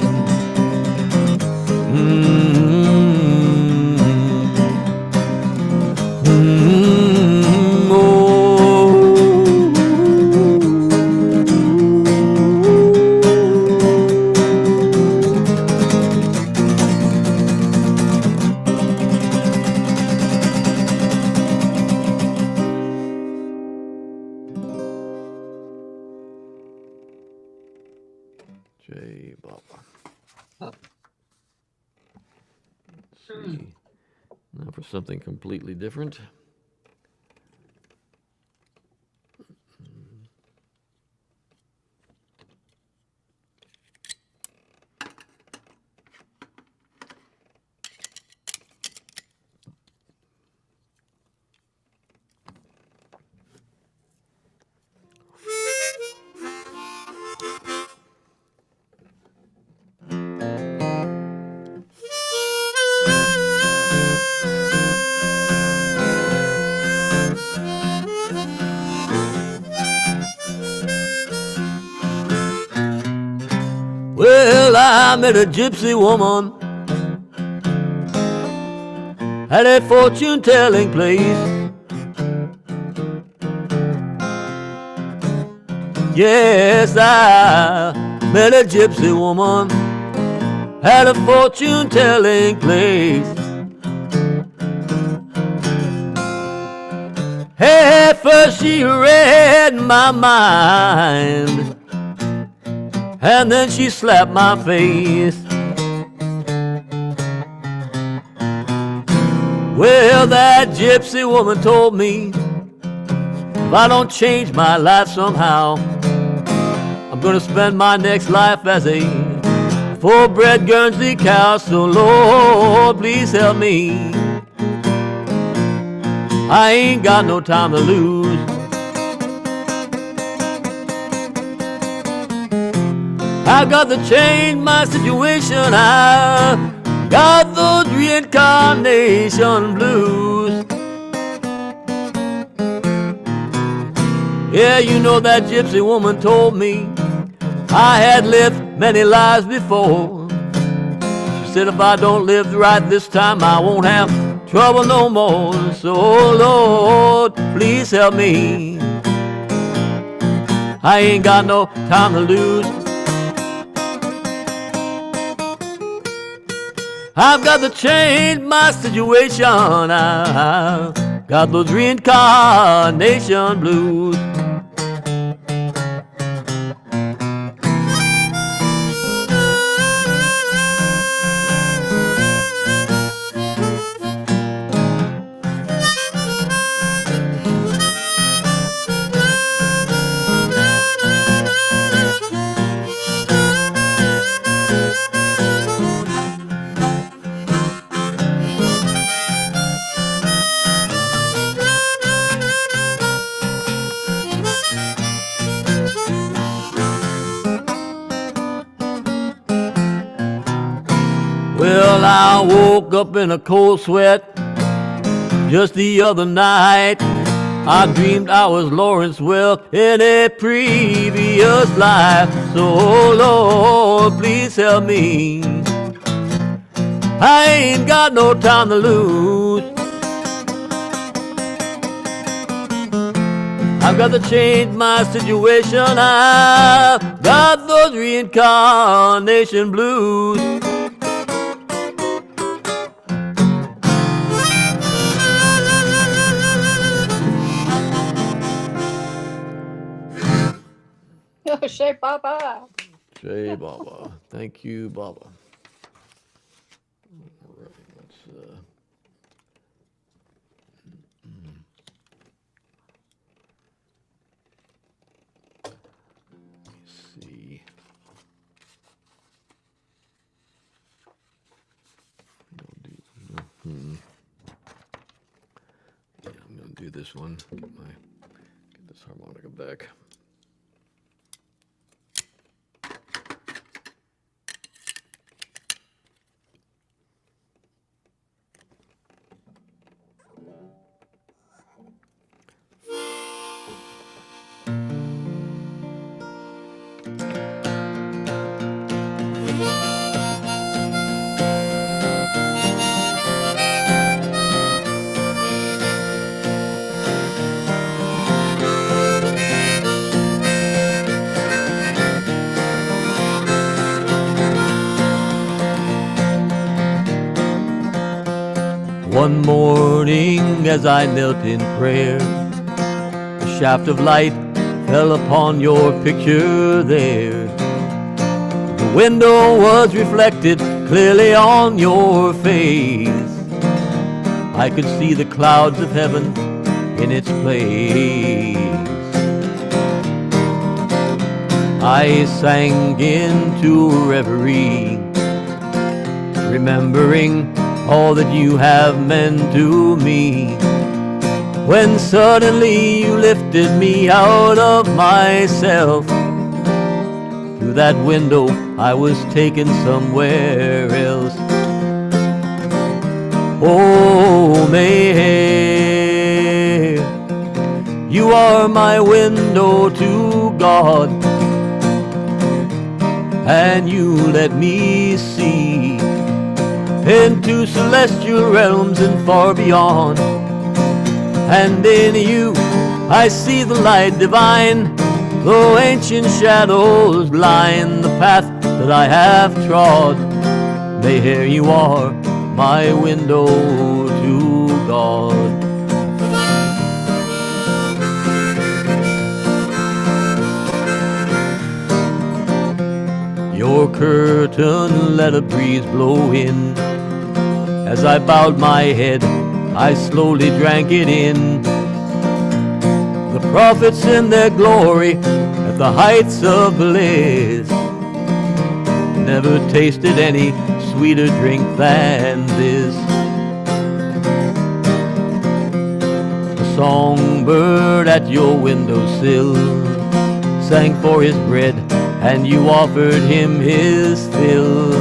J. Baba. Let's see. Now for something completely different. Well, I met a gypsy woman at a fortune-telling place. Yes, I met a gypsy woman at a fortune-telling place. Hey, first she read my mind, and then she slapped my face. Well, that gypsy woman told me if I don't change my life somehow, I'm gonna spend my next life as a full-bred Guernsey cow. So Lord, please help me. I ain't got no time to lose. I got to change my situation. I got those reincarnation blues. Yeah, you know that gypsy woman told me I had lived many lives before. She said if I don't live right this time, I won't have trouble no more. So Lord, please help me. I ain't got no time to lose. I've got to change my situation. I've got those reincarnation blues. Well, I woke up in a cold sweat just the other night. I dreamed I was Lawrence Welk in a previous life. So Lord, please help me. I ain't got no time to lose. I've got to change my situation. I've got those reincarnation blues. Oh, Shay Baba. Jay Baba. Thank you, Baba. All right, let's see. Yeah, I'm gonna do this one. Get this harmonica back. One morning as I knelt in prayer, a shaft of light fell upon your picture there. The window was reflected clearly on your face. I could see the clouds of heaven in its place. I sank into a reverie, remembering all that you have meant to me, when suddenly you lifted me out of myself. Through that window I was taken somewhere else. Oh, Meher, you are my window to God, and you let me see into celestial realms and far beyond. And in you I see the light divine, though ancient shadows line the path that I have trod. Meher, you are my window to God. Your curtain let a breeze blow in. As I bowed my head, I slowly drank it in. The prophets in their glory at the heights of bliss never tasted any sweeter drink than this. A songbird at your windowsill sang for his bread, and you offered him his fill.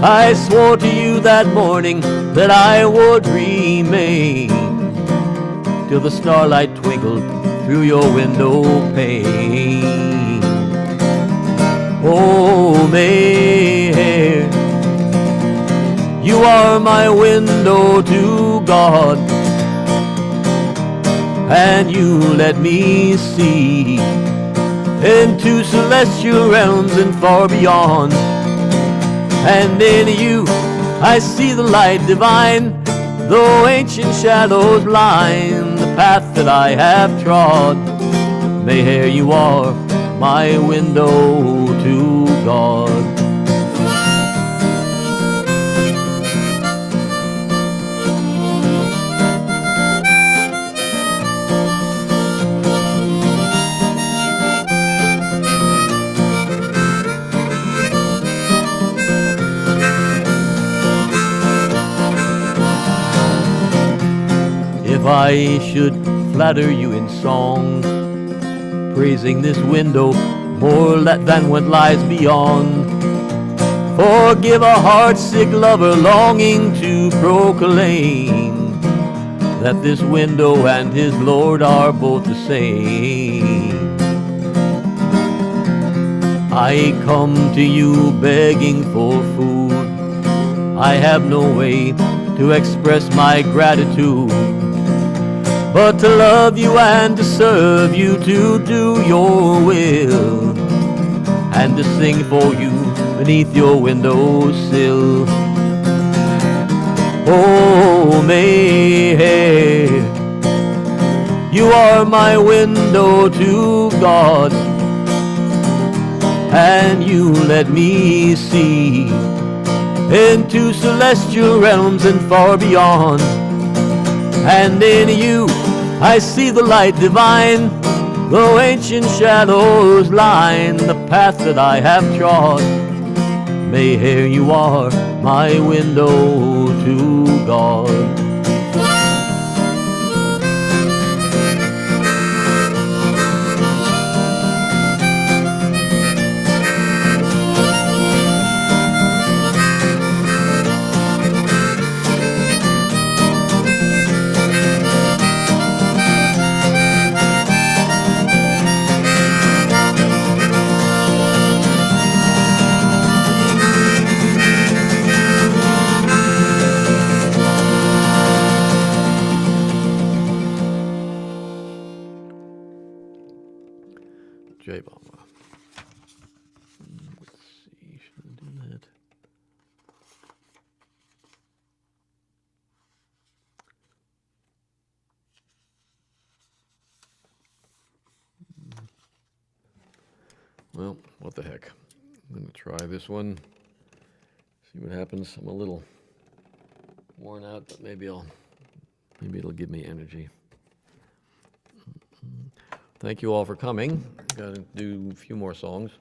I swore to you that morning that I would remain till the starlight twinkled through your window pane. Oh, Meher, you are my window to God, and you let me see into celestial realms and far beyond. And in you I see the light divine, though ancient shadows line the path that I have trod. Meher, you are my window to God. If I should flatter you in song, praising this window more than what lies beyond, forgive a heart-sick lover longing to proclaim that this window and his Lord are both the same. I come to you begging for food. I have no way to express my gratitude, but to love you and to serve you, to do your will, and to sing for you beneath your windowsill. Oh, Meher, you are my window to God, and you let me see into celestial realms and far beyond. And in you I see the light divine, though ancient shadows line the path that I have trod. Meher, you are my window to God. J Bomber. Let's see, should I do that? Well, what the heck. I'm going to try this one, see what happens. I'm a little worn out, but maybe it'll give me energy. Thank you all for coming. Got to do a few more songs.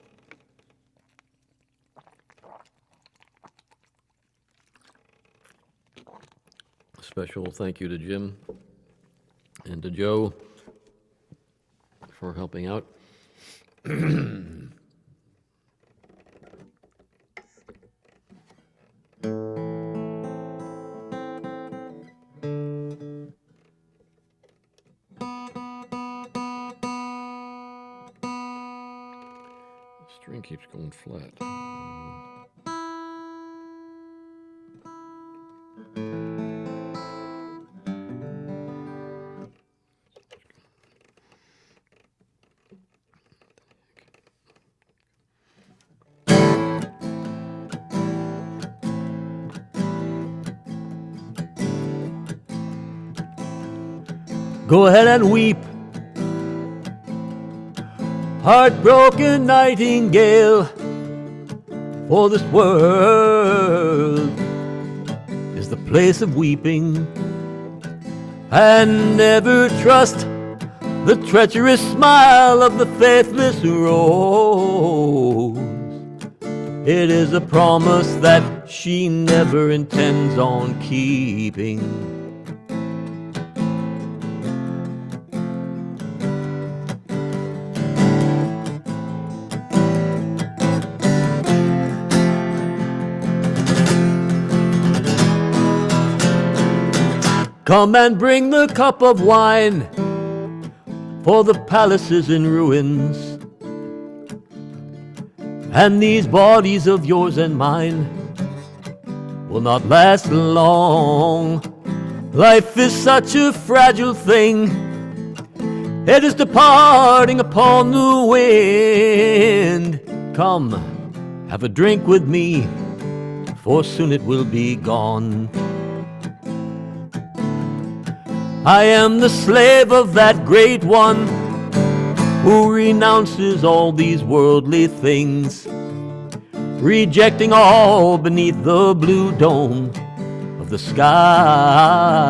A special thank you to Jim and to Joe for helping out. String keeps going flat. Go ahead and weep, heartbroken nightingale, for this world is the place of weeping. And never trust the treacherous smile of the faithless rose. It is a promise that she never intends on keeping. Come and bring the cup of wine, for the palace is in ruins, and these bodies of yours and mine will not last long. Life is such a fragile thing, it is departing upon the wind. Come, have a drink with me, for soon it will be gone. I am the slave of that great one who renounces all these worldly things, rejecting all beneath the blue dome of the sky.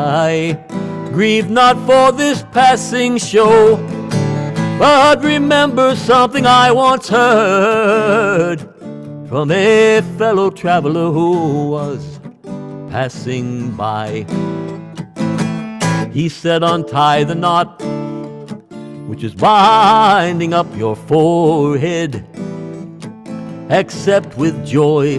Grieve not for this passing show, but remember something I once heard from a fellow traveler who was passing by. He said, untie the knot which is binding up your forehead. Accept with joy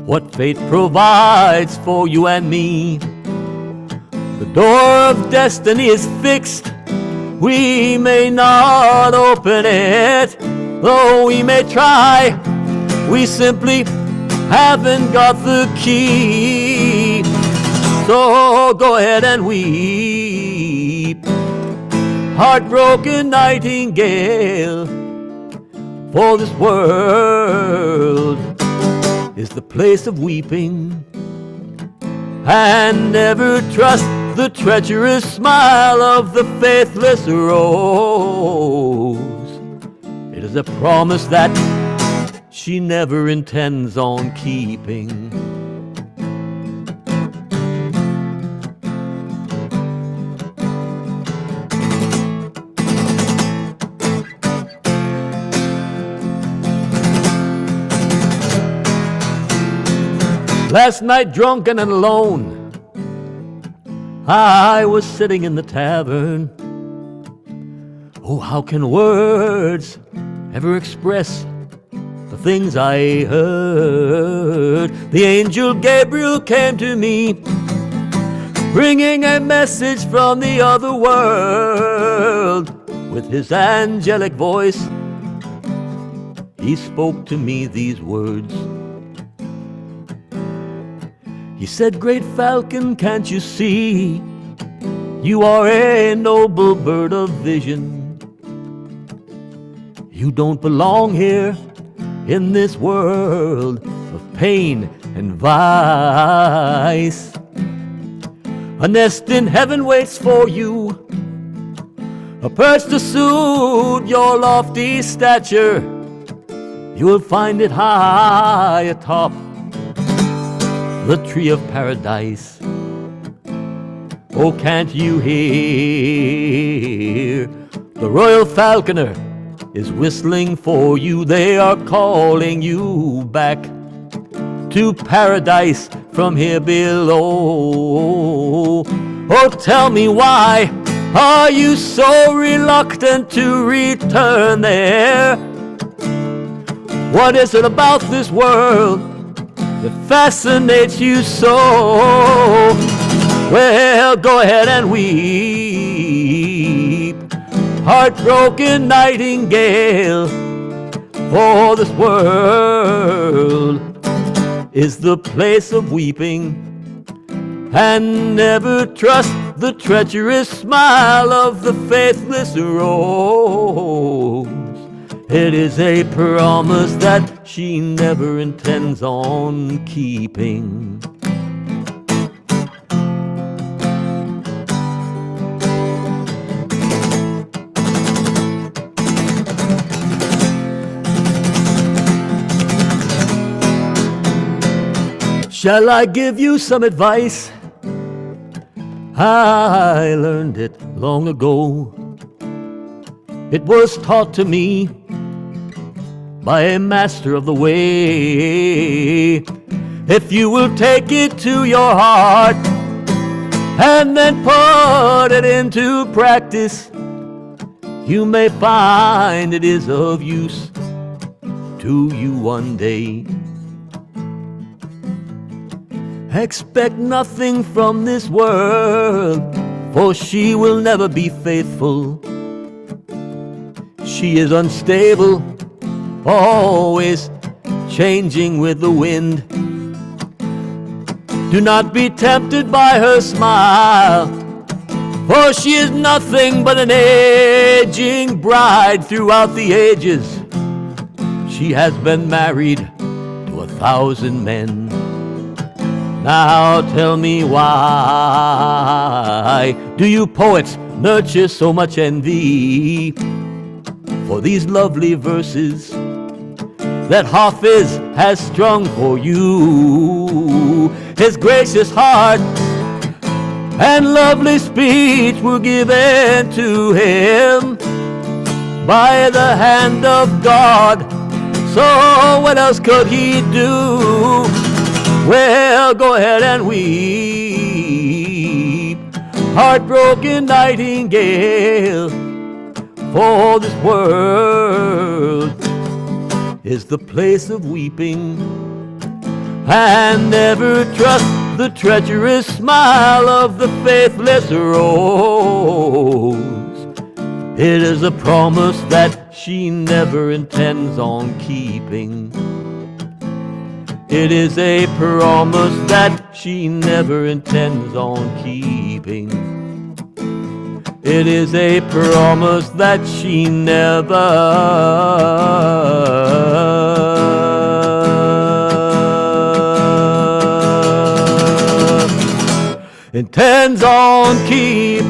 what fate provides for you and me. The door of destiny is fixed. We may not open it, though we may try. We simply haven't got the key. So go ahead and weep, heartbroken nightingale. For this world is the place of weeping, and never trust the treacherous smile of the faithless rose. It is a promise that she never intends on keeping. Last night, drunken and alone, I was sitting in the tavern. Oh, how can words ever express the things I heard? The angel Gabriel came to me, bringing a message from the other world. With his angelic voice, he spoke to me these words. He said, "Great falcon, can't you see? You are a noble bird of vision. You don't belong here in this world of pain and vice. A nest in heaven waits for you, a perch to suit your lofty stature. You will find it high atop the tree of paradise. Oh, can't you hear? The royal falconer is whistling for you. They are calling you back to paradise from here below. Oh, tell me, why are you so reluctant to return there? What is it about this world that fascinates you so? Well, go ahead and weep, heartbroken nightingale, for this world is the place of weeping, and never trust the treacherous smile of the faithless rose. It is a promise that she never intends on keeping. Shall I give you some advice? I learned it long ago. It was taught to me by a master of the way. If you will take it to your heart and then put it into practice, you may find it is of use to you one day. Expect nothing from this world, for she will never be faithful. She is unstable, always changing with the wind. Do not be tempted by her smile, for she is nothing but an aging bride throughout the ages. She has been married to 1,000 men. Now tell me, why do you poets nurture so much envy for these lovely verses that Hafiz has strung for you? His gracious heart and lovely speech were given to him by the hand of God. So what else could he do? Well, go ahead and weep, heartbroken nightingale, for this world is the place of weeping, and never trust the treacherous smile of the faithless rose. It is a promise that she never intends on keeping. It is a promise that she never intends on keeping. It is a promise that she never intends on keeping.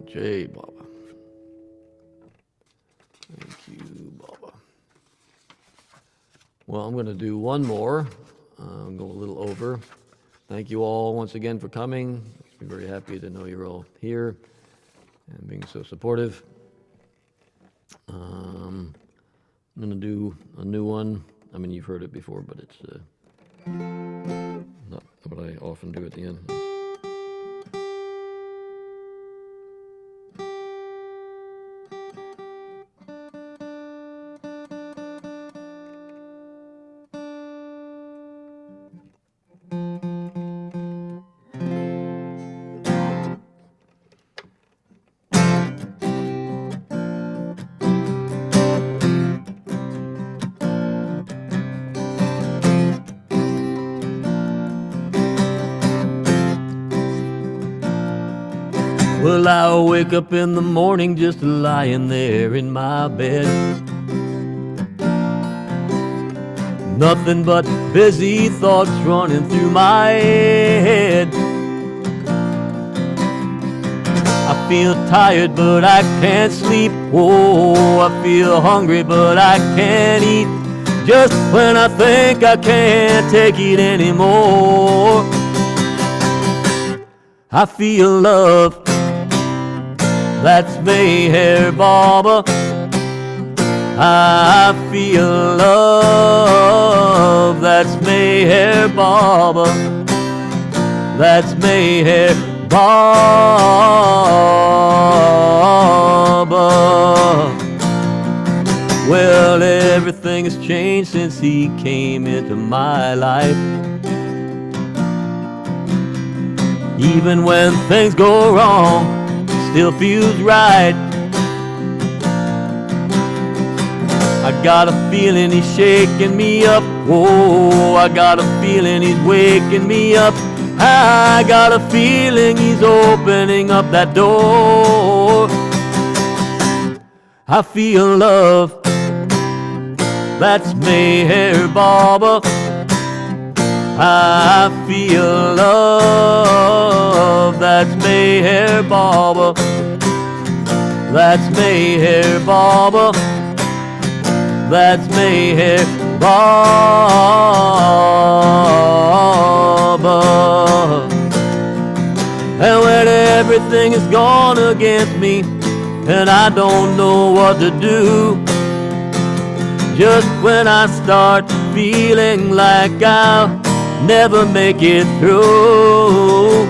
Jay Baba. Thank you, Baba. Well, I'm going to do one more. I'm going a little over. Thank you all once again for coming. I'm very happy to know you're all here and being so supportive. I'm going to do a new one. I mean, you've heard it before, but it's not what I often do at the end. Well, I'll wake up in the morning just lying there in my bed. Nothing but busy thoughts running through my head. I feel tired but I can't sleep. Oh, I feel hungry but I can't eat. Just when I think I can't take it anymore, I feel love. That's Meher Baba. I feel love. That's Meher Baba. That's Meher Baba. Well, everything has changed since he came into my life. Even when things go wrong, still feels right. I got a feeling he's shaking me up. Oh, I got a feeling he's waking me up. I got a feeling he's opening up that door. I feel love. That's Meher Baba. I feel love. That's Meher Baba. That's Meher Baba. That's Meher Baba. And when everything is gone against me and I don't know what to do, just when I start feeling like I'll never make it through,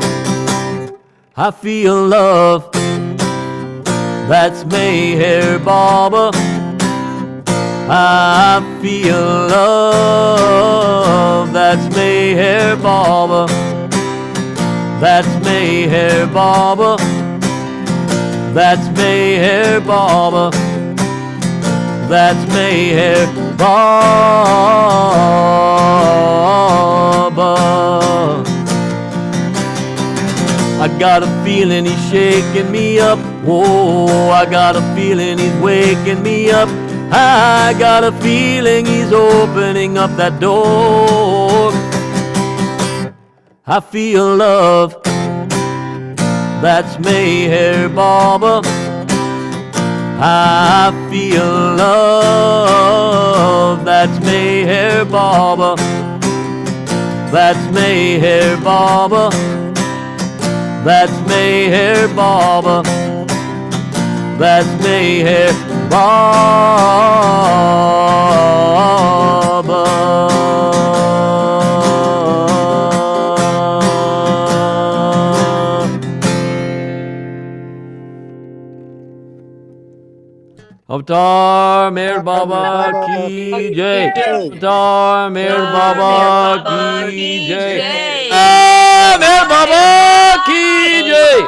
I feel love. That's Meher Baba. I feel love. That's Meher Baba. That's Meher Baba. That's Meher Baba. That's Meher Baba. I got a feeling he's shaking me up. Whoa, I got a feeling he's waking me up. I got a feeling he's opening up that door. I feel love. That's Meher Baba. I feel love. That's Meher Baba. That's Meher Baba. That's Meher Baba. That's Meher Baba. Avatar Meher Baba ki jai. Avatar Meher Baba ki jai. Meher Baba ki jai.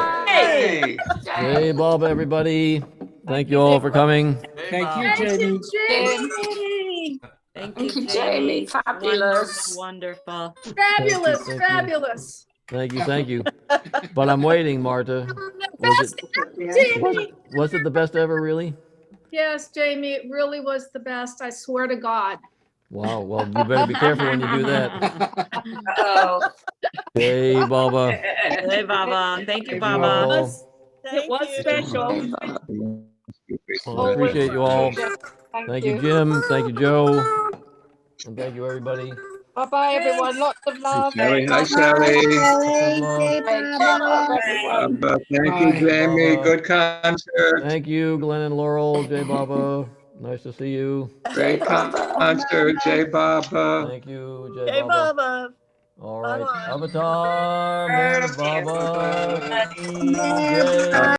Jai Baba, everybody. Thank you all for coming. Thank you, Jamie. Jamie. Thank you, you, Jamie. Jamie. Fabulous. Wonderful. Fabulous, thank you. fabulous. Thank you, thank you. But I'm waiting, Marta. Was Best it ever, Jamie. was it the best ever, really? Yes, Jamie, it really was the best. I swear to God. Wow. Well, you better be careful when you do that. Oh. Jai Baba. Hey, Baba. Thank you, Thank you Baba. all. It was special. Well, I appreciate you all. Thank you, Jim. Thank you, Joe. And thank you, everybody. Bye-bye, everyone. Lots of love. Shelly, hi Shelly. Thank you, Jamie. Baba. Good concert. Thank you, Glenn and Laurel. Jai Baba. Nice to see you. Great concert, Jay Baba. Thank you, Jai Hey, Baba. Baba. All right. Bye-bye. Avatar, Meher Baba, Ki Jai.